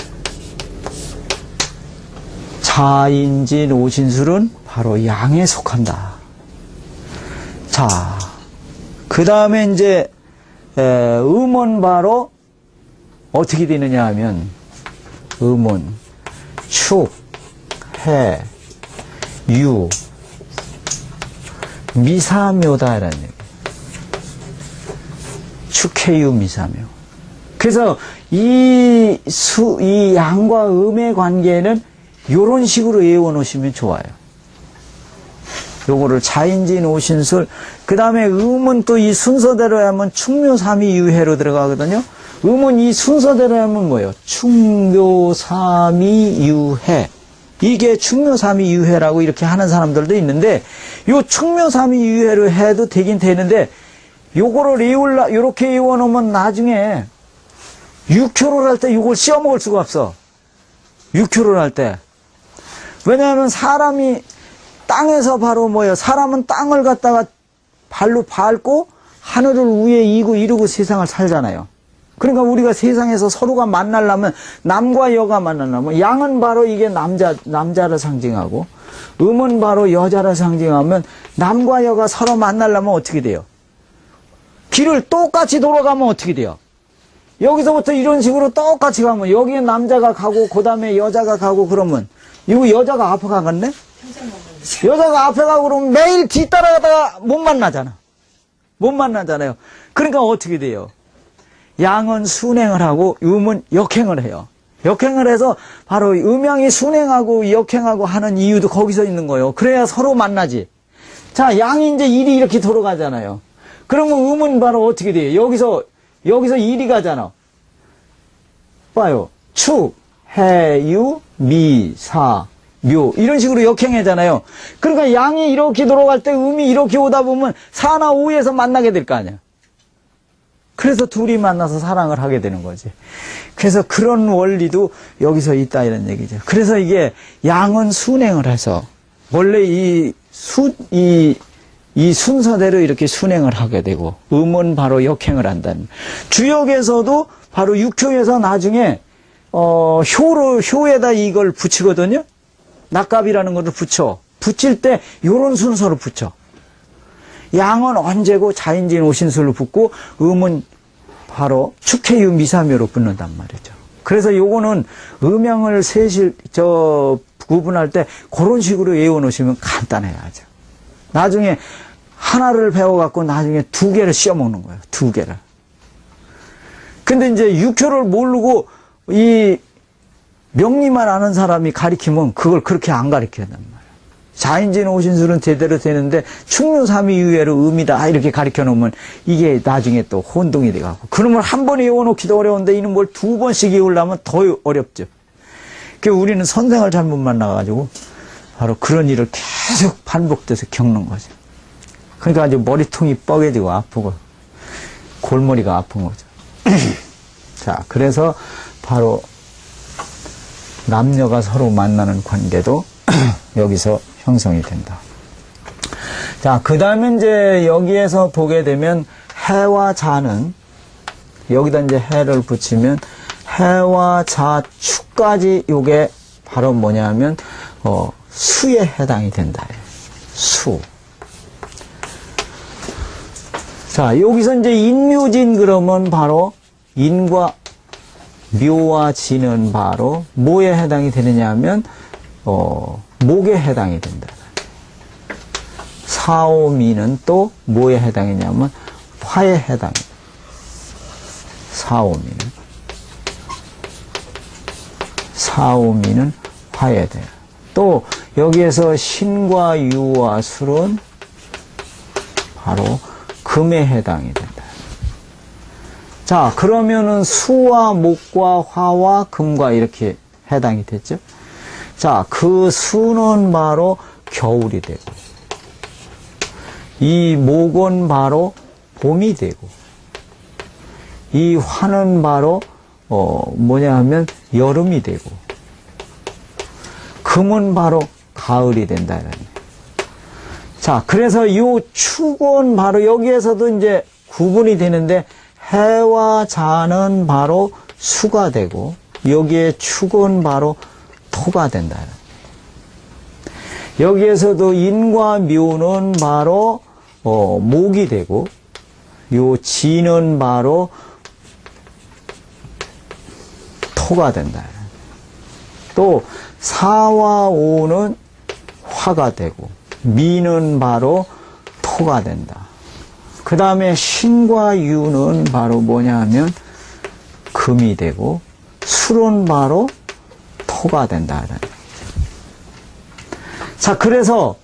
자인진 오신술은 바로 양에 속한다. 자, 그 다음에 이제 음은 바로 어떻게 되느냐 하면, 음은 축, 해, 유, 미사묘다라는 얘기예요. 축해유 미사묘. 그래서 이 양과 음의 관계는 이런 식으로 외워 놓으시면 좋아요. 요거를 자인진 오신술. 그 다음에 음은 또 이 순서대로 하면 충묘삼위유해로 들어가거든요. 음은 이 순서대로 하면 뭐예요? 충묘삼위유해. 이게 충묘삼위유해라고 이렇게 하는 사람들도 있는데, 요 충묘삼위유해로 해도 되긴 되는데, 요거를 요렇게 외워놓으면 나중에 육효를 할 때 요걸 씌워 먹을 수가 없어. 육효를 할 때. 왜냐하면 사람이 땅에서 바로 뭐예요? 사람은 땅을 갖다가 발로 밟고 하늘을 위에 이루고 세상을 살잖아요. 그러니까 우리가 세상에서 서로가 만나려면, 남과 여가 만나려면, 양은 바로 이게 남자를 상징하고, 음은 바로 여자를 상징하면, 남과 여가 서로 만나려면 어떻게 돼요? 길을 똑같이 돌아가면 어떻게 돼요? 여기서부터 이런 식으로 똑같이 가면, 여기에 남자가 가고, 그 다음에 여자가 가고, 그러면, 이거 여자가 앞에 가겠네? 여자가 앞에 가고 그러면 매일 뒤따라가다가 못 만나잖아. 못 만나잖아요. 그러니까 어떻게 돼요? 양은 순행을 하고 음은 역행을 해요. 역행을 해서 바로 음양이 순행하고 역행하고 하는 이유도 거기서 있는 거예요. 그래야 서로 만나지. 자, 양이 이제 일이 이렇게 돌아가잖아요. 그러면 음은 바로 어떻게 돼요? 여기서 일이 가잖아. 봐요. 축, 해, 유, 미, 사, 묘. 이런 식으로 역행하잖아요. 그러니까 양이 이렇게 돌아갈 때 음이 이렇게 오다 보면 사나 오에서 만나게 될 거 아니야. 그래서 둘이 만나서 사랑을 하게 되는 거지. 그래서 그런 원리도 여기서 있다 이런 얘기죠. 그래서 이게 양은 순행을 해서 원래 이 순서대로 이렇게 순행을 하게 되고, 음은 바로 역행을 한다는. 주역에서도 바로 육효에서 나중에 효에다 이걸 붙이거든요. 낙갑이라는 것을 붙일 때 요런 순서로 붙여. 양은 언제고 자인진 오신술로 붙고, 음은 바로 축해유 미사묘로 붙는단 말이죠. 그래서 요거는 음양을 구분할 때 그런 식으로 외워 놓으시면 간단해야죠. 나중에 하나를 배워갖고 나중에 2개를 씌워 먹는 거예요. 2개를. 근데 이제 육효를 모르고 이 명리만 아는 사람이 가리키면 그걸 그렇게 안 가리켜야 된단 말이에요. 자인진 오신술은 제대로 되는데 충묘삼위유해로 음이다 이렇게 가리켜 놓으면 이게 나중에 또 혼동이 돼갖고, 그러면 한 번 외워놓기도 어려운데 이는 뭘 2번씩 외우려면 더 어렵죠. 그래서 우리는 선생을 잘못 만나가지고 바로 그런 일을 계속 반복돼서 겪는 거죠. 그러니까 아주 머리통이 뻐개지고 아프고 골머리가 아픈 거죠. 자, 그래서 바로 남녀가 서로 만나는 관계도 여기서 형성이 된다. 자, 그 다음에 이제 여기에서 보게 되면 해와 자는 여기다 이제 해를 붙이면 해와 자 축까지 요게 바로 뭐냐면 수에 해당이 된다. 수. 자, 여기서 이제 인묘진 그러면 바로 인과 묘와 진은 바로 뭐에 해당이 되느냐 하면 목에 해당이 된다. 사오미는 또 뭐에 해당이냐면 화에 해당이. 사오미는 화에 돼요. 또 여기에서 신과 유와 술은 바로 금에 해당이 된다. 자, 그러면은 수와 목과 화와 금과 이렇게 해당이 됐죠. 자, 그 수는 바로 겨울이 되고, 이 목은 바로 봄이 되고, 이 화는 바로 뭐냐 하면 여름이 되고, 금은 바로 가을이 된다. 자, 그래서 이 축은 바로 여기에서도 이제 구분이 되는데 해와 자는 바로 수가 되고 여기에 축은 바로 토가 된다. 여기에서도 인과 묘는 바로 목이 되고 요 진은 바로 토가 된다. 또 사와 오는 화가 되고 미는 바로 토가 된다. 그 다음에 신과 유는 바로 뭐냐 하면 금이 되고 술은 바로 토가 된다. 자, 그래서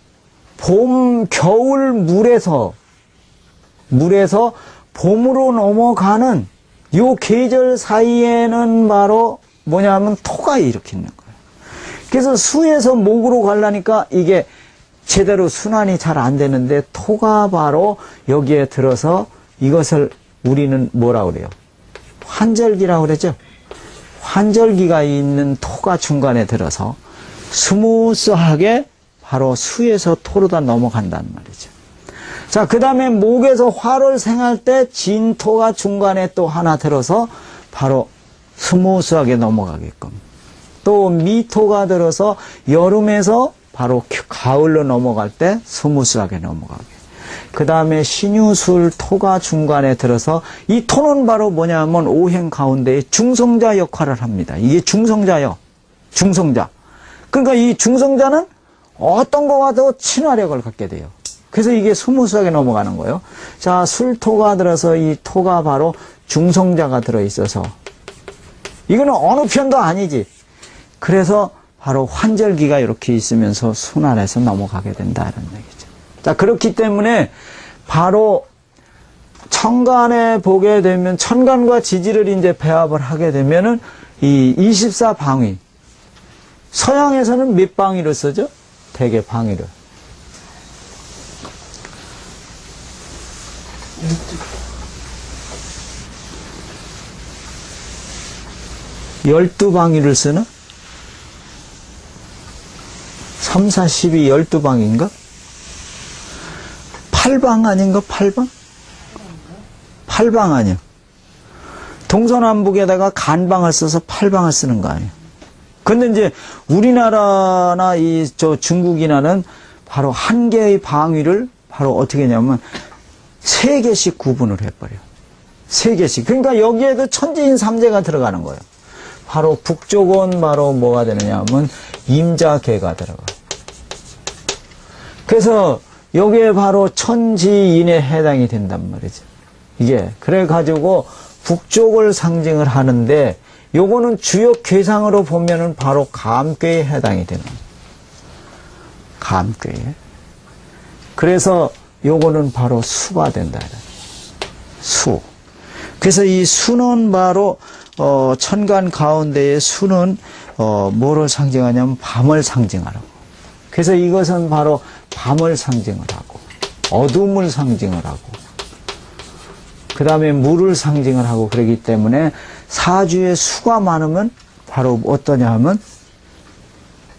봄, 겨울 물에서 봄으로 넘어가는 요 계절 사이에는 바로 뭐냐 하면 토가 일으키는 거예요. 그래서 수에서 목으로 가려니까 이게 제대로 순환이 잘 안 되는데 토가 바로 여기에 들어서 이것을 우리는 뭐라고 그래요? 환절기라고 그러죠? 환절기가 있는 토가 중간에 들어서 스무스하게 바로 수에서 토로 다 넘어간다는 말이죠. 자, 그 다음에 목에서 화를 생할 때 진토가 중간에 또 하나 들어서 바로 스무스하게 넘어가게끔. 또 미토가 들어서 여름에서 바로 가을로 넘어갈 때 스무스하게 넘어가게. 그 다음에 신유술 토가 중간에 들어서 이 토는 바로 뭐냐면 오행 가운데에 중성자 역할을 합니다. 이게 중성자요. 중성자. 그러니까 이 중성자는 어떤 거와도 친화력을 갖게 돼요. 그래서 이게 스무스하게 넘어가는 거예요. 자, 술토가 들어서 이 토가 바로 중성자가 들어있어서 이거는 어느 편도 아니지. 그래서 바로 환절기가 이렇게 있으면서 순환해서 넘어가게 된다는 얘기죠. 자, 그렇기 때문에 바로 천간에 보게 되면 천간과 지지를 이제 배합을 하게 되면은 이 24방위. 서양에서는 몇 방위를 쓰죠? 대개 방위를. 12방위를 쓰나? 3, 4, 12, 12방인가? 8방 아닌가? 8방? 8방 아니야. 동서남북에다가 간방을 써서 8방을 쓰는 거 아니야. 근데 이제 우리나라나 중국이나는 바로 한 개의 방위를 바로 어떻게 하냐면 3개씩 구분을 해버려. 3개씩. 그러니까 여기에도 천지인 3재가 들어가는 거예요. 바로 북쪽은 바로 뭐가 되느냐 하면 임자개가 들어가. 그래서 여기에 바로 천지인에 해당이 된단 말이죠. 이게 그래가지고 북쪽을 상징을 하는데 요거는 주역 괴상으로 보면은 바로 감괴에 해당이 되는 거예요. 감괴에. 그래서 요거는 바로 수가 된다. 수. 그래서 이 수는 바로 천간 가운데의 수는 뭐를 상징하냐면 밤을 상징하라고. 그래서 이것은 바로 밤을 상징을 하고 어둠을 상징을 하고 그 다음에 물을 상징을 하고 그러기 때문에 사주에 수가 많으면 바로 어떠냐 하면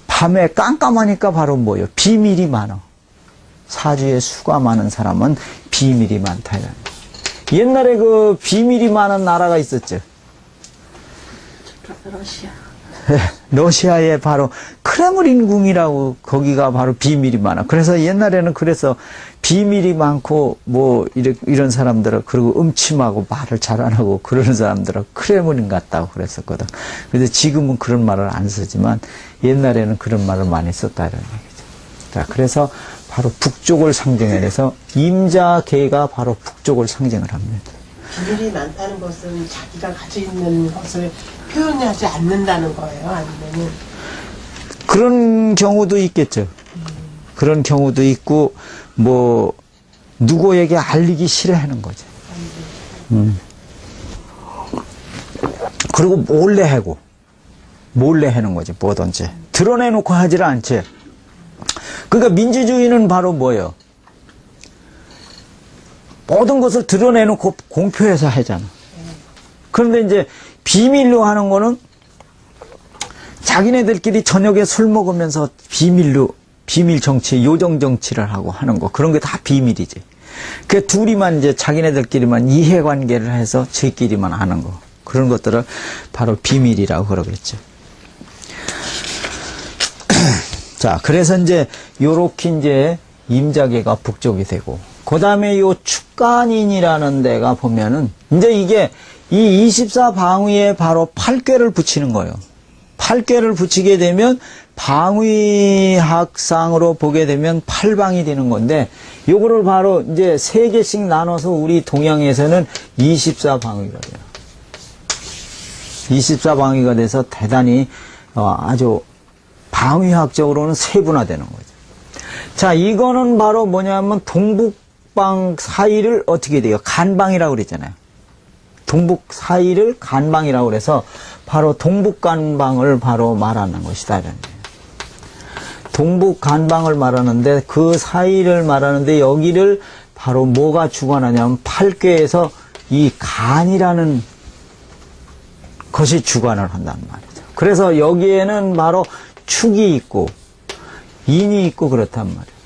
밤에 깜깜하니까 바로 뭐예요? 비밀이 많아. 사주에 수가 많은 사람은 비밀이 많다. 옛날에 그 비밀이 많은 나라가 있었죠. 러시아. 러시아에 바로 크레므린 궁이라고 거기가 바로 비밀이 많아. 그래서 옛날에는 그래서 비밀이 많고 뭐 이런 사람들은 그리고 음침하고 말을 잘 안 하고 그러는 사람들은 크레므린 같다고 그랬었거든. 그런데 지금은 그런 말을 안 쓰지만 옛날에는 그런 말을 많이 썼다 이런 얘기죠. 자, 그래서 바로 북쪽을 상징해서 임자계가 바로 북쪽을 상징을 합니다. 비밀이 많다는 것은 자기가 가지고 있는 것을 표현하지 않는다는 거예요? 아니면은? 그런 경우도 있겠죠. 그런 경우도 있고, 뭐, 누구에게 알리기 싫어하는 거죠. 그리고 몰래 하는 거지, 뭐든지. 드러내놓고 하지를 않지. 그러니까 민주주의는 바로 뭐예요? 모든 것을 드러내놓고 공표해서 하잖아. 그런데 이제 비밀로 하는 거는 자기네들끼리 저녁에 술 먹으면서 비밀로, 비밀 정치, 요정 정치를 하고 하는 거. 그런 게 다 비밀이지. 그 둘이만 이제 자기네들끼리만 이해관계를 해서 저희끼리만 하는 거. 그런 것들을 바로 비밀이라고 그러겠죠. 자, 그래서 이제 요렇게 이제 임자계가 북쪽이 되고, 그 다음에 요 축간인이라는 데가 보면은, 이제 이게 이 24방위에 바로 8궤를 붙이는 거예요. 8궤를 붙이게 되면 방위학상으로 보게 되면 8방이 되는 건데, 요거를 바로 이제 3개씩 나눠서 우리 동양에서는 24방위가 돼요. 24방위가 돼서 대단히 아주 방위학적으로는 세분화되는 거죠. 자, 이거는 바로 뭐냐면 동북방 사이를 어떻게 돼요? 간방이라고 그랬잖아요. 동북 사이를 간방이라고 그래서 바로 동북간방을 바로 말하는 것이다. 동북간방을 말하는데 그 사이를 말하는데 여기를 바로 뭐가 주관하냐면 8궤에서 이 간이라는 것이 주관을 한단 말이죠. 그래서 여기에는 바로 축이 있고 인이 있고 그렇단 말이에요.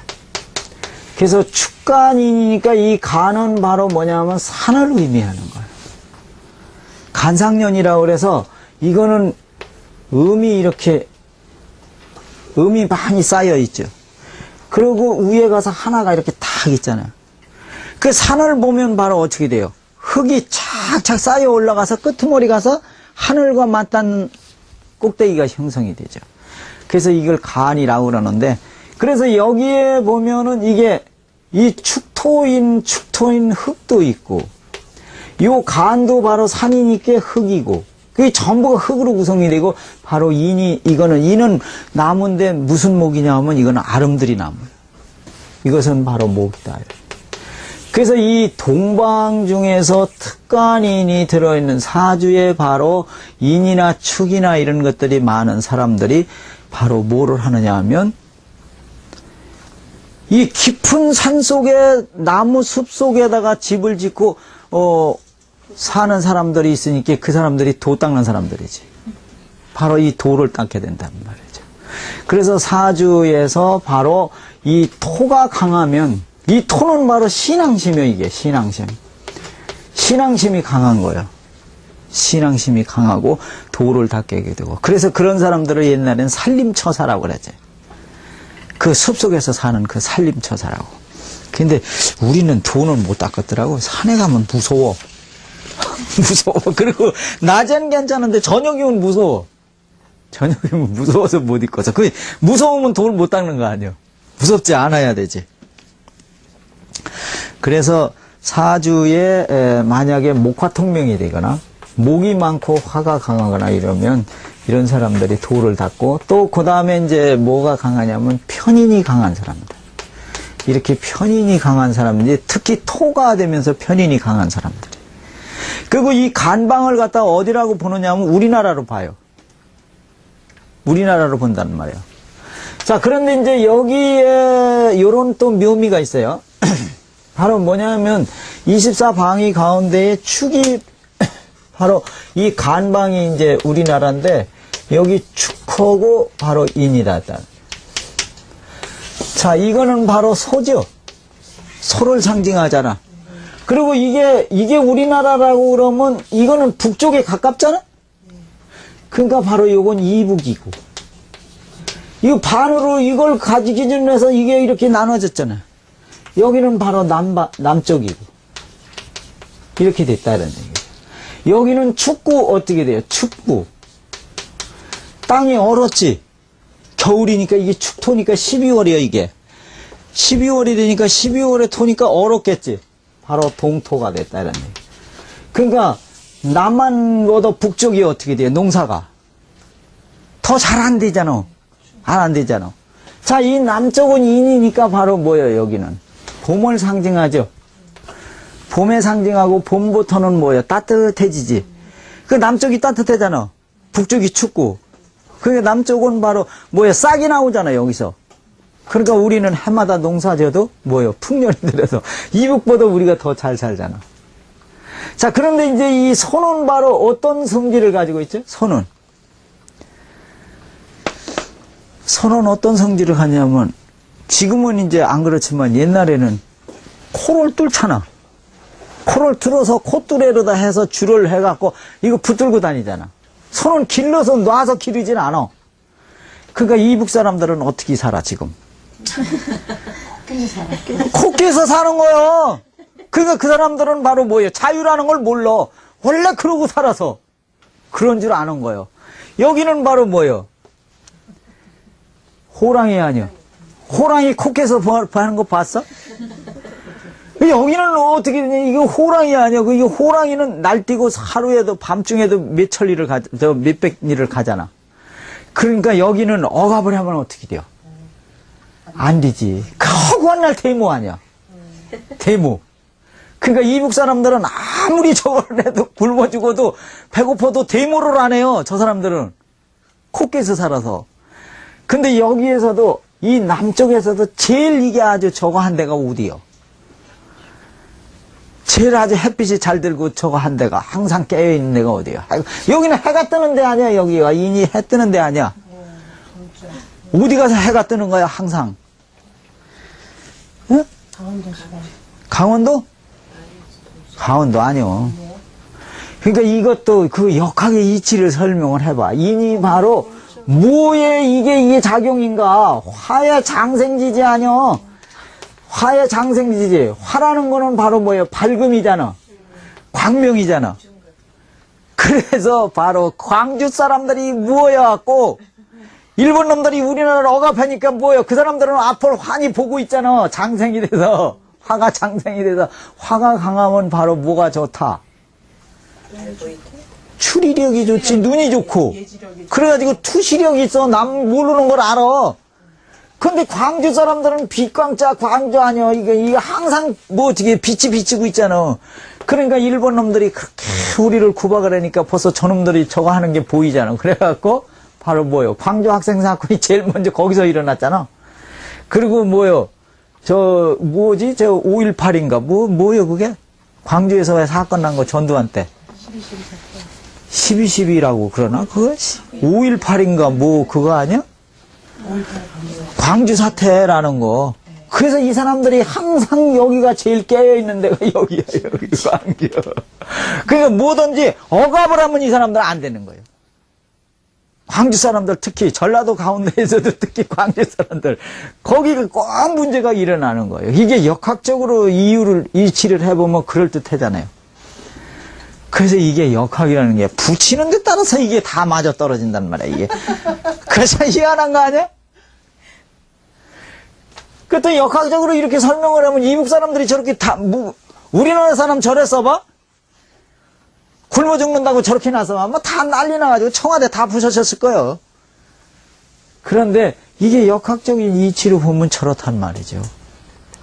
그래서 축간인이니까 이 간은 바로 뭐냐면 산을 의미하는 거예요. 간상년이라고 그래서 이거는 음이 많이 쌓여 있죠. 그리고 위에 가서 하나가 이렇게 탁 있잖아요. 그 산을 보면 바로 어떻게 돼요? 흙이 착착 쌓여 올라가서 끄트머리 가서 하늘과 맞닿는 꼭대기가 형성이 되죠. 그래서 이걸 간이라고 그러는데, 그래서 여기에 보면은 이게 이 축토인 흙도 있고, 요 간도 바로 산이니까 흙이고, 그게 전부가 흙으로 구성이 되고, 바로 이는 나무인데 무슨 목이냐 하면 이거는 아름드리 나무예요. 이것은 바로 목이다. 그래서 이 동방 중에서 특간인이 들어있는 사주에 바로 인이나 축이나 이런 것들이 많은 사람들이 바로 뭐를 하느냐 하면 이 깊은 산 속에 나무 숲 속에다가 집을 짓고 사는 사람들이 있으니까 그 사람들이 도 닦는 사람들이지. 바로 이 도를 닦게 된단 말이죠. 그래서 사주에서 바로 이 토가 강하면 이 토는 바로 신앙심이에요. 이게 신앙심. 신앙심이 강한 거예요. 신앙심이 강하고 도를 닦게 되고. 그래서 그런 사람들을 옛날엔 산림처사라고 그랬죠. 그 숲속에서 사는 그 산림처사라고. 근데 우리는 도는 못 닦았더라고. 산에 가면 무서워. 무서워. 그리고 낮엔 괜찮은데 저녁이면 무서워. 저녁이면 무서워서 못 입고서. 그 무서우면 도를 못 닦는 거 아니에요. 무섭지 않아야 되지. 그래서 사주에 만약에 목화통명이 되거나 목이 많고 화가 강하거나 이러면 이런 사람들이 도를 닦고, 또 그 다음에 이제 뭐가 강하냐면 편인이 강한 사람들. 이렇게 편인이 강한 사람들이 특히 토가 되면서 편인이 강한 사람들. 그리고 이 간방을 갖다 어디라고 보느냐 하면 우리나라로 봐요. 우리나라로 본다는 말이에요. 자, 그런데 이제 여기에 요런 또 묘미가 있어요. 바로 뭐냐면 24방위 가운데에 축이 바로 이 간방이 이제 우리나라인데 여기 축하고 바로 인이다. 자, 이거는 바로 소죠. 소를 상징하잖아. 그리고 이게 우리나라라고 그러면 이거는 북쪽에 가깝잖아? 그러니까 바로 요건 이북이고. 이거 반으로 이걸 가지 기준으로 해서 이게 이렇게 나눠졌잖아. 여기는 바로 남쪽이고. 이렇게 됐다는 얘기죠. 여기는 춥고 어떻게 돼요? 춥고. 땅이 얼었지. 겨울이니까 이게 축토니까 12월이야 이게. 12월이 되니까 12월에 토니까 얼었겠지. 바로 동토가 됐다는 얘기. 그러니까 남한보다 북쪽이 어떻게 돼요? 농사가 더 잘 안 되잖아. 안 되잖아. 자, 이 남쪽은 인이니까 바로 뭐예요? 여기는 봄을 상징하죠. 봄에 상징하고 봄부터는 뭐예요? 따뜻해지지. 그 남쪽이 따뜻하잖아. 북쪽이 춥고. 그러니까 남쪽은 바로 뭐예요? 싹이 나오잖아 여기서. 그러니까 우리는 해마다 농사 지어도 뭐예요? 풍년이 들어서 이북보다 우리가 더 잘 살잖아. 자, 그런데 이제 이 소는 바로 어떤 성질을 가지고 있죠? 소는 어떤 성질을 가냐면 지금은 이제 안 그렇지만 옛날에는 코를 뚫잖아. 코를 뚫어서 콧뚜레로다 해서 줄을 해갖고 이거 붙들고 다니잖아. 소는 길러서 놔서 기르진 않아. 그러니까 이북 사람들은 어떻게 살아 지금? 코끼에서 사는 거요. 그러니까 그 사람들은 바로 뭐예요? 자유라는 걸 몰라. 원래 그러고 살아서 그런 줄 아는 거예요. 여기는 바로 뭐예요? 호랑이 아니야. 호랑이 코끼에서 하는 거 봤어? 여기는 어떻게 되냐? 이거 호랑이 아니야. 이 호랑이는 날뛰고 하루에도 밤중에도 몇천 리를 몇백 리를 가잖아. 그러니까 여기는 억압을 하면 어떻게 돼요? 안 되지. 허구한 날 데모 아니야. 데모. 그러니까 이북 사람들은 아무리 저걸 해도 굶어 죽어도 배고파도 데모를 안 해요. 저 사람들은. 코끼에서 살아서. 근데 여기에서도 이 남쪽에서도 제일 이게 아주 저거 한 데가 어디요? 제일 아주 햇빛이 잘 들고 저거 한 데가 항상 깨어있는 데가 어디야? 여기는 해가 뜨는 데 아니야. 여기가 인이 해 뜨는 데 아니야. 어디 가서 해가 뜨는 거야 항상? 응? 강원도? 강원도 아니요. 그러니까 이것도 그 역학의 이치를 설명을 해봐. 인이 바로 뭐에 이게 작용인가? 화의 장생지지 아니요. 화의 장생지지. 화라는 거는 바로 뭐예요? 밝음이잖아. 광명이잖아. 그래서 바로 광주 사람들이 뭐여갖고 일본 놈들이 우리나라를 억압하니까 뭐예요? 그 사람들은 앞을 환히 보고 있잖아. 장생이 돼서. 화가 장생이 돼서. 화가 강하면 바로 뭐가 좋다? 추리력이 좋지. 눈이 좋고. 그래가지고 투시력이 있어. 남 모르는 걸 알아. 근데 광주 사람들은 빛광자 광주 아니야. 이게 항상 뭐 어떻게 빛이 비치고 있잖아. 그러니까 일본 놈들이 그렇게 우리를 구박을 하니까 벌써 저놈들이 저거 하는 게 보이잖아. 그래갖고 바로 뭐요? 광주 학생 사건이 제일 먼저 거기서 일어났잖아. 그리고 뭐요? 저 뭐지? 저 5.18인가? 뭐요 그게? 광주에서 왜 사건 난 거 전두환 때. 12.12라고 그러나? 그거? 5.18인가 뭐 그거 아니야? 광주 사태라는 거. 그래서 이 사람들이 항상 여기가 제일 깨어있는 데가 여기야, 여기 광주. 그러니까 뭐든지 억압을 하면 이 사람들은 안 되는 거예요. 광주 사람들 특히 전라도 가운데에서도 특히 광주 사람들 거기가 꼭 문제가 일어나는 거예요. 이게 역학적으로 이치를 해보면 그럴듯하잖아요. 그래서 이게 역학이라는 게 붙이는 데 따라서 이게 다 맞아 떨어진단 말이야, 이게. 그래서 희한한 거 아니야? 그때 역학적으로 이렇게 설명을 하면 이북 사람들이 저렇게 다, 우리나라 사람 저랬어봐? 굶어 죽는다고 저렇게 나서 뭐 다 난리 나가지고 청와대 다 부서졌을 거예요. 그런데 이게 역학적인 이치로 보면 저렇단 말이죠.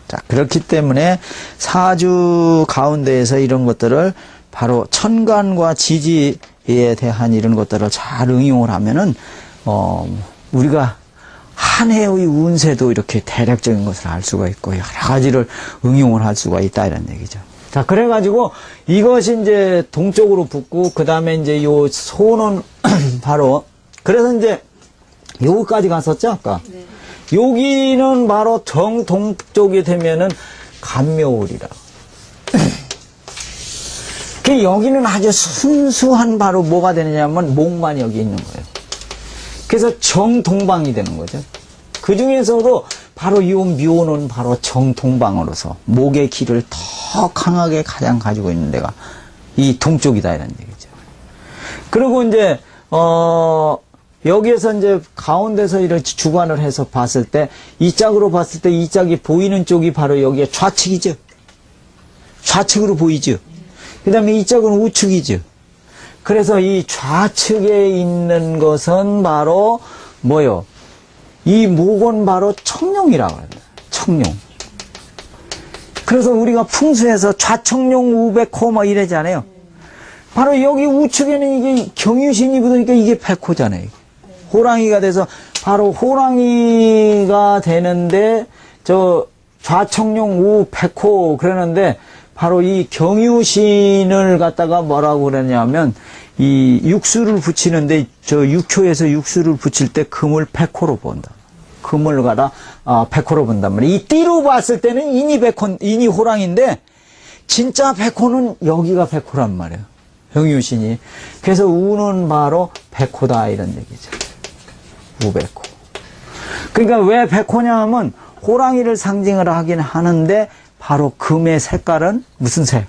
자, 그렇기 때문에 사주 가운데에서 이런 것들을 바로 천간과 지지에 대한 이런 것들을 잘 응용을 하면은, 우리가 한 해의 운세도 이렇게 대략적인 것을 알 수가 있고, 여러 가지를 응용을 할 수가 있다, 이런 얘기죠. 자, 그래가지고 이것이 이제 동쪽으로 붙고, 그 다음에 이제 요 소는 바로, 그래서 이제 요거까지 갔었죠, 아까? 네. 여기는 바로 정동쪽이 되면은 간묘월이라. 그 여기는 아주 순수한 바로 뭐가 되느냐면 목만 여기 있는 거예요. 그래서 정동방이 되는 거죠. 그 중에서도 바로 이 묘는 바로 정동방으로서 목의 기를 더 강하게 가장 가지고 있는 데가 이 동쪽이다 이런 얘기죠. 그리고 이제 여기에서 이제 가운데서 이렇게 주관을 해서 봤을 때 이 짝으로 봤을 때 이 짝이 보이는 쪽이 바로 여기에 좌측이죠. 좌측으로 보이죠. 그 다음에 이 짝은 우측이죠. 그래서 이 좌측에 있는 것은 바로 뭐요? 이 목은 바로 청룡이라고 합니다. 청룡. 그래서 우리가 풍수에서 좌청룡 우백호 뭐 이러잖아요. 바로 여기 우측에는 이게 경유신이 붙으니까 이게 백호잖아요. 호랑이가 돼서 바로 호랑이가 되는데 저 좌청룡 우백호 그러는데 바로 이 경유신을 갖다가 뭐라고 그러냐면 이 육수를 붙이는데 저 육효에서 육수를 붙일 때 금을 백호로 본다. 금을 가다 백호로 본단 말이에요. 이 띠로 봤을 때는 인이 호랑인데 진짜 백호는 여기가 백호란 말이에요. 경유신이. 그래서 우는 바로 백호다 이런 얘기죠. 우백호. 그러니까 왜 백호냐 하면 호랑이를 상징을 하긴 하는데 바로 금의 색깔은 무슨 색?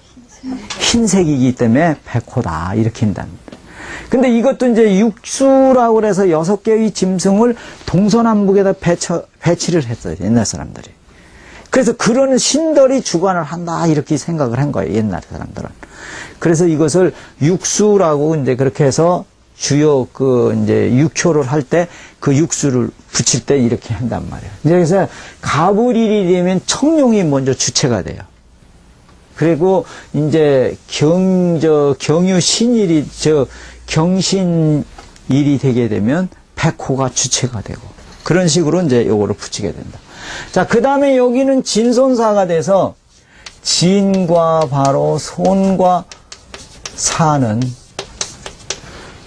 흰색이기 때문에 백호다 이렇게 한답니다. 근데 이것도 이제 육수라고 그래서 6개의 짐승을 동서남북에다 배치를 했어요. 옛날 사람들이. 그래서 그런 신들이 주관을 한다 이렇게 생각을 한 거예요. 옛날 사람들은. 그래서 이것을 육수라고 이제 그렇게 해서 주요 이제 육효를 할 때 그 육수를 붙일 때 이렇게 한단 말이에요. 그래서 가불일이 되면 청룡이 먼저 주체가 돼요. 그리고 이제 경유신일이 경신일이 되게 되면 백호가 주체가 되고 그런 식으로 이제 요거를 붙이게 된다. 자, 그 다음에 여기는 진손사가 돼서 진과 바로 손과 사는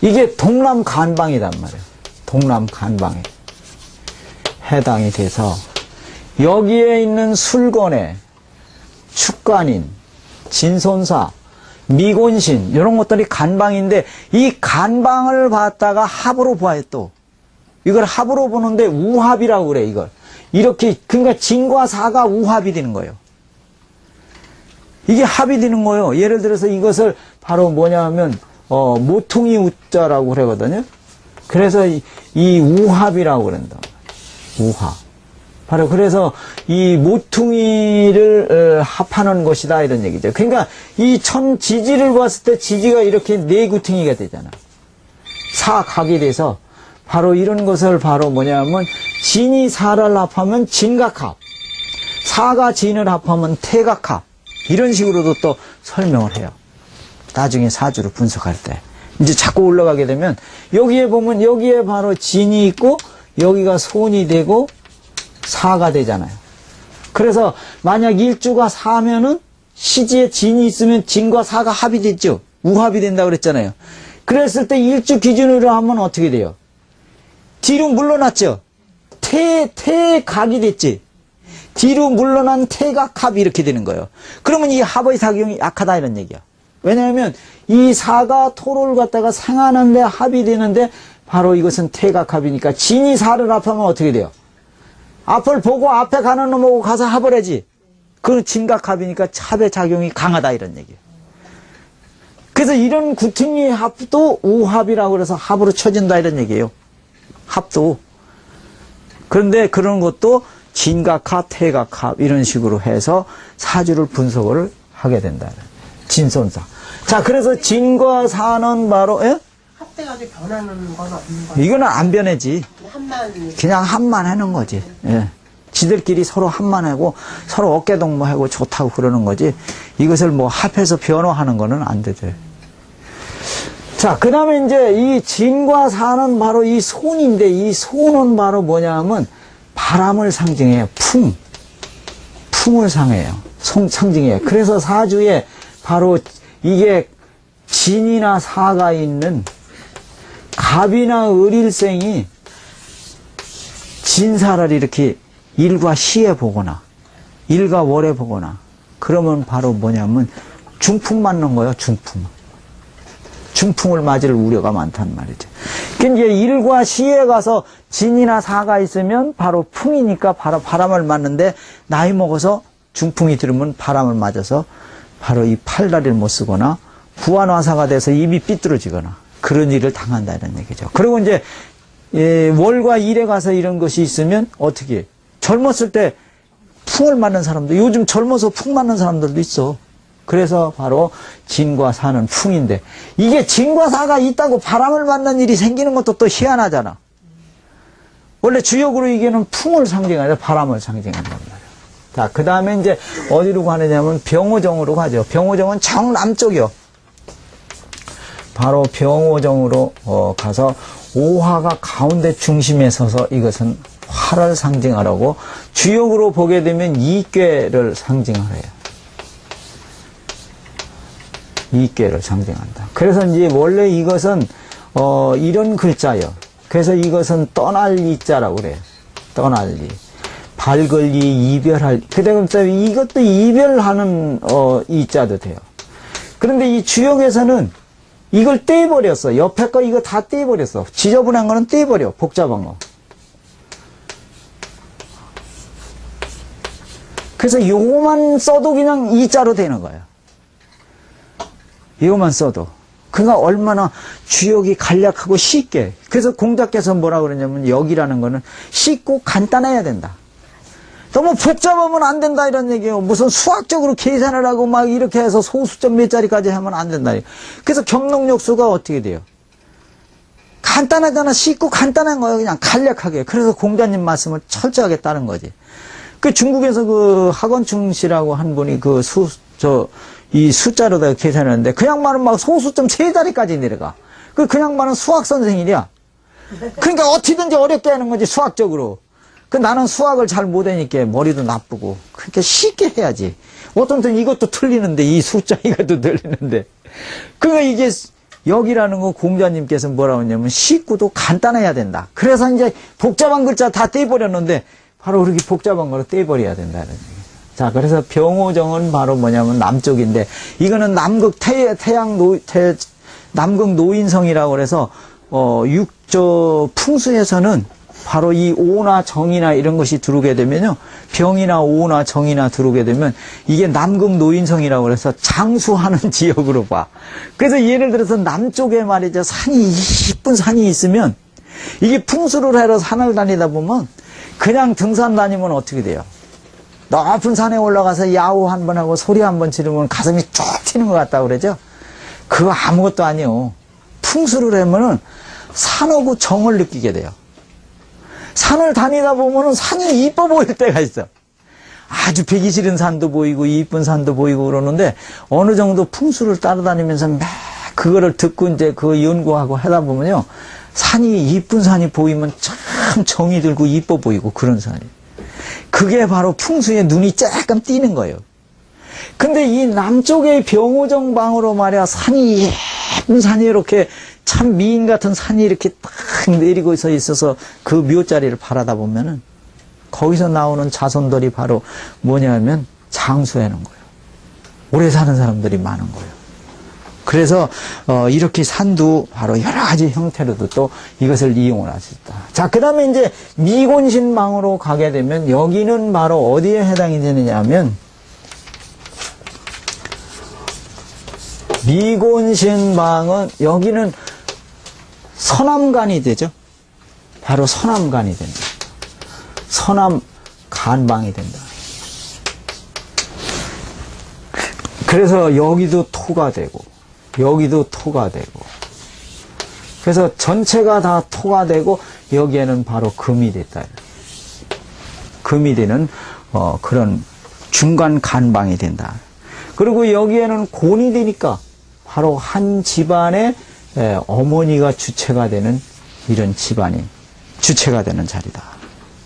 이게 동남간방이란 말이에요. 동남간방에 해당이 돼서 여기에 있는 술건에 축간인, 진손사, 미곤신 이런 것들이 간방인데 이 간방을 봤다가 합으로 봐요 또. 이걸 합으로 보는데 우합이라고 그래 이걸. 이렇게 그러니까 진과 사가 우합이 되는 거예요. 이게 합이 되는 거예요. 예를 들어서 이것을 바로 뭐냐 하면 모퉁이 우자라고 그러거든요. 그래서 이 우합이라고 그런다. 우합. 바로 그래서 이 모퉁이를 합하는 것이다 이런 얘기죠. 그러니까 이 지지를 봤을 때 지지가 이렇게 네 구퉁이가 되잖아. 사각이 돼서 바로 이런 것을 바로 뭐냐면 진이 사를 합하면 진각합, 사가 진을 합하면 태각합 이런 식으로도 또 설명을 해요. 나중에 사주를 분석할 때 이제 자꾸 올라가게 되면 여기에 보면 여기에 바로 진이 있고 여기가 손이 되고 사가 되잖아요. 그래서 만약 일주가 사면은 시지에 진이 있으면 진과 사가 합이 됐죠. 우합이 된다고 그랬잖아요. 그랬을 때 일주 기준으로 하면 어떻게 돼요? 뒤로 물러났죠. 태각이 됐지. 뒤로 물러난 태각합이 이렇게 되는 거예요. 그러면 이 합의 작용이 약하다 이런 얘기야. 왜냐하면 이 사가 토를 갖다가 상하는데 합이 되는데 바로 이것은 태각합이니까 진이 사를 합하면 어떻게 돼요? 앞을 보고 앞에 가는 놈하고 가서 합을 하지. 그건 진각합이니까 합의 작용이 강하다 이런 얘기예요. 그래서 이런 구퉁이 합도 우합이라고 그래서 합으로 쳐진다 이런 얘기예요. 합도. 그런데 그런 것도 진각합, 태각합 이런 식으로 해서 사주를 분석을 하게 된다. 진손사. 자, 그래서 진과 사는 바로 합돼가지고 변하는 건 없는 거예요. 이거는 안 변하지. 한만 그냥 합만 하는 거지. 예. 지들끼리 서로 합만 하고 서로 어깨 동무하고 좋다고 그러는 거지. 이것을 뭐 합해서 변화하는 거는 안 되죠. 자, 그 다음에 이제 이 진과 사는 바로 이 손인데 이 손은 바로 뭐냐 하면 바람을 상징해요. 풍을 상징해요. 그래서 사주에 바로 이게 진이나 사가 있는 갑이나 을일생이 진사를 이렇게 일과 시에 보거나 일과 월에 보거나 그러면 바로 뭐냐면 중풍 맞는 거예요. 중풍을 맞을 우려가 많단 말이죠. 그러니까 이제 일과 시에 가서 진이나 사가 있으면 바로 풍이니까 바로 바람을 맞는데 나이 먹어서 중풍이 들으면 바람을 맞아서 바로 이 팔다리를 못 쓰거나 부안화사가 돼서 입이 삐뚤어지거나 그런 일을 당한다는 얘기죠. 그리고 이제 월과 일에 가서 이런 것이 있으면 어떻게 젊었을 때 풍을 맞는 사람도 요즘 젊어서 풍 맞는 사람들도 있어. 그래서 바로 진과 사는 풍인데 이게 진과 사가 있다고 바람을 맞는 일이 생기는 것도 또 희한하잖아. 원래 주역으로 이게는 풍을 상징하죠. 바람을 상징한단 말이야. 자, 그 다음에 이제 어디로 가느냐면 병오정으로 가죠. 병오정은 정남쪽이요. 바로 병오정으로 가서 오화가 가운데 중심에 서서 이것은 화를 상징하라고 주역으로 보게 되면 이괴를 상징하래요. 이괴를 상징한다. 그래서 이제 원래 이것은 이런 글자요. 그래서 이것은 떠날 이자라고 그래요. 떠날 이. 밝을 이, 이별할. 그다음에 이것도 이별하는 이자도 돼요. 그런데 이 주역에서는 이걸 떼버렸어. 옆에 거 이거 다 떼버렸어. 지저분한 거는 떼버려. 복잡한 거. 그래서 요거만 써도 그냥 이자로 되는 거예요. 이거만 써도. 그러니까 얼마나 주역이 간략하고 쉽게. 그래서 공자께서 뭐라 그러냐면 여기라는 거는 쉽고 간단해야 된다. 너무 복잡하면 안 된다 이런 얘기예요. 무슨 수학적으로 계산을 하고 막 이렇게 해서 소수점 몇 자리까지 하면 안 된다. 그래서 경록역수가 어떻게 돼요? 간단하잖아. 쉽고 간단한 거예요. 그냥 간략하게. 그래서 공자님 말씀을 철저하게 따른 거지. 그 중국에서 그 학원충 씨라고 한 분이 이 숫자로다가 계산하는데 그 양반은 막 소수점 세 자리까지 내려가. 그 양반은 수학 선생이랴. 그러니까 어떻게든지 어렵게 하는 거지 수학적으로. 그 나는 수학을 잘 못하니까 머리도 나쁘고 그러니까 쉽게 해야지. 어떤 때는 이것도 틀리는데 이 숫자 이것도 틀리는데. 그러니까 이게 여기라는 거 공자님께서 뭐라고 했냐면 쉽고도 간단해야 된다. 그래서 이제 복잡한 글자 다 떼버렸는데 바로 그렇게 복잡한 거로 떼버려야 된다는 얘기예요. 자, 그래서 병오정은 바로 뭐냐면 남쪽인데 이거는 남극 남극 노인성이라고 그래서 풍수에서는 바로 이 오나 정이나 이런 것이 들어오게 되면요. 병이나 오나 정이나 들어오게 되면 이게 남극 노인성이라고 그래서 장수하는 지역으로 봐. 그래서 예를 들어서 남쪽에 말이죠. 이쁜 산이 있으면 이게 풍수를 하러 산을 다니다 보면 그냥 등산 다니면 어떻게 돼요? 높은 산에 올라가서 야호 한번 하고 소리 한번 지르면 가슴이 쭉 튀는 것 같다고 그러죠? 그거 아무것도 아니요. 풍수를 하면은 산하고 정을 느끼게 돼요. 산을 다니다 보면은 산이 이뻐 보일 때가 있어. 아주 배기 싫은 산도 보이고 이쁜 산도 보이고 그러는데 어느 정도 풍수를 따라다니면서 막 그거를 듣고 이제 그 연구하고 하다 보면요. 산이 이쁜 산이 보이면 참 정이 들고 이뻐 보이고 그런 산이. 그게 바로 풍수에 눈이 조금 띄는 거예요. 근데 이 남쪽의 병오정 방으로 말이야 산이 예쁜 산이 이렇게 참 미인 같은 산이 이렇게 딱 내리고 있어서 그 묘자리를 바라다 보면은 거기서 나오는 자손들이 바로 뭐냐면 장수하는 거예요. 오래 사는 사람들이 많은 거예요. 그래서 이렇게 산도 바로 여러 가지 형태로도 또 이것을 이용을 할 수 있다. 자, 그 다음에 이제 미곤신방으로 가게 되면 여기는 바로 어디에 해당이 되느냐 하면 미곤신방은 여기는 서남간이 되죠. 바로 서남간이 된다. 서남간방이 된다. 그래서 여기도 토가 되고 여기도 토가 되고 그래서 전체가 다 토가 되고 여기에는 바로 금이 됐다. 금이 되는 그런 중간 간방이 된다. 그리고 여기에는 곤이 되니까 바로 한 집안의 어머니가 주체가 되는 이런 집안이 주체가 되는 자리다.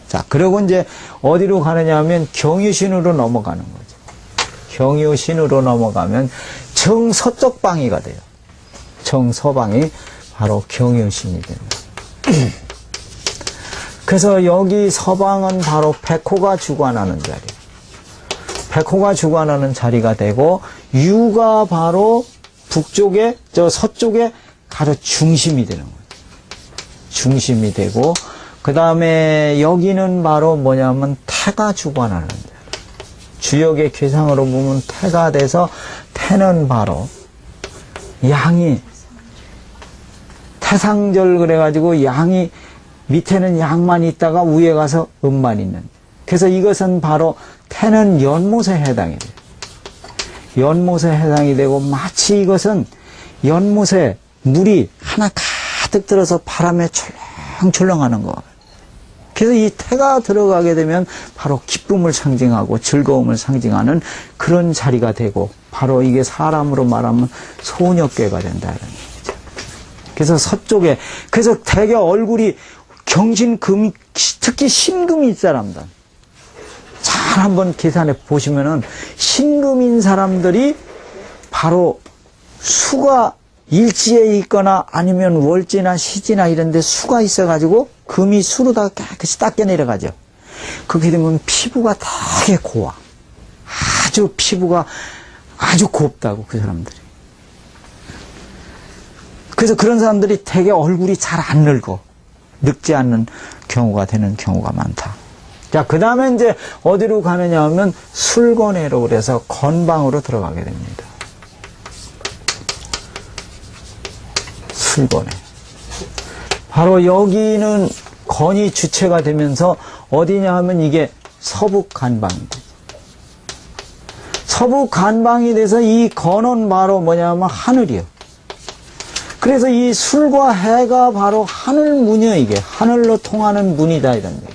자, 그리고 이제 어디로 가느냐 하면 경유신으로 넘어가는 거죠. 경유신으로 넘어가면 정서쪽 방위가 돼요. 정서방이 바로 경유신이 됩니다. 그래서 여기 서방은 바로 백호가 주관하는 자리. 백호가 주관하는 자리가 되고, 유가 바로 북쪽에, 서쪽에 가로 중심이 되는 거예요. 중심이 되고, 그 다음에 여기는 바로 뭐냐면 태가 주관하는 자리. 주역의 괴상으로 보면 태가 돼서, 태는 바로 양이, 태상절 그래가지고 양이, 밑에는 양만 있다가 위에 가서 음만 있는. 그래서 이것은 바로 태는 연못에 해당이 돼요. 연못에 해당이 되고, 마치 이것은 연못에 물이 하나 가득 들어서 바람에 철렁철렁하는 거. 그래서 이 태가 들어가게 되면 바로 기쁨을 상징하고 즐거움을 상징하는 그런 자리가 되고, 바로 이게 사람으로 말하면 소녀괴가 된다는 얘기죠. 그래서 서쪽에, 그래서 되게 얼굴이 경신금, 특히 신금인 사람들. 잘 한번 계산해 보시면은 신금인 사람들이 바로 수가 일지에 있거나 아니면 월지나 시지나 이런 데 수가 있어가지고 금이 수로 다 깨끗이 닦여 내려가죠. 그렇게 되면 피부가 되게 고와. 아주 피부가 아주 곱다고 그 사람들이. 그래서 그런 사람들이 되게 얼굴이 잘 안 늙어. 늙지 않는 경우가 되는 경우가 많다. 자, 그 다음에 이제 어디로 가느냐 하면 술건회로 그래서 건방으로 들어가게 됩니다. 술건회. 바로 여기는 건이 주체가 되면서 어디냐 하면 이게 서북간방입니다. 서북간방이 돼서 이 건은 바로 뭐냐면 하늘이요. 그래서 이 술과 해가 바로 하늘 문이요, 이게. 하늘로 통하는 문이다, 이런 얘기.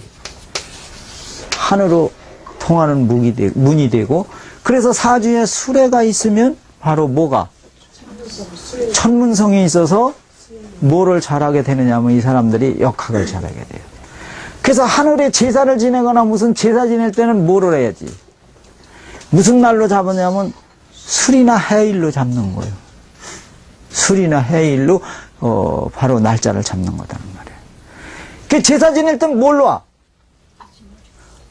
하늘로 통하는 문이 되고, 그래서 사주에 수레가 있으면 바로 뭐가? 천문성이 있어서 뭐를 잘하게 되느냐 하면 이 사람들이 역학을 잘하게 돼요. 그래서 하늘에 제사를 지내거나 무슨 제사 지낼 때는 뭐를 해야지? 무슨 날로 잡았냐면 술이나 해일로 잡는 거예요. 술이나 해일로 바로 날짜를 잡는 거다는 말이에요. 그 제사 지낼 땐 뭘로 와?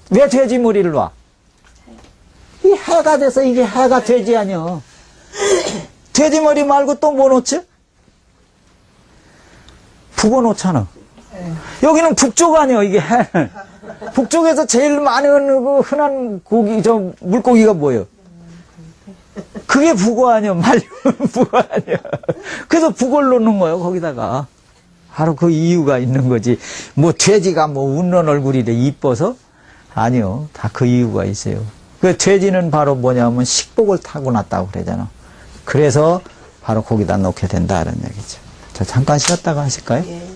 왜 돼지머리를 와? 이 해가 돼서 이게 해가 돼지 아니야. 돼지머리 말고 또 뭐 놓지? 북어 놓잖아. 여기는 북쪽 아니야, 이게 해. 북쪽에서 제일 많이 흔한 고기, 물고기가 뭐예요? 그게 북어 아니야, 말리면 북어 아니야. 그래서 북어를 놓는 거예요, 거기다가. 바로 그 이유가 있는 거지. 뭐 돼지가 뭐 웃는 얼굴이래 이뻐서? 아니요, 다 그 이유가 있어요. 그 돼지는 바로 뭐냐면 식복을 타고났다고 그러잖아. 그래서 바로 거기다 놓게 된다, 이런 얘기죠. 자, 잠깐 쉬었다가 하실까요? 예.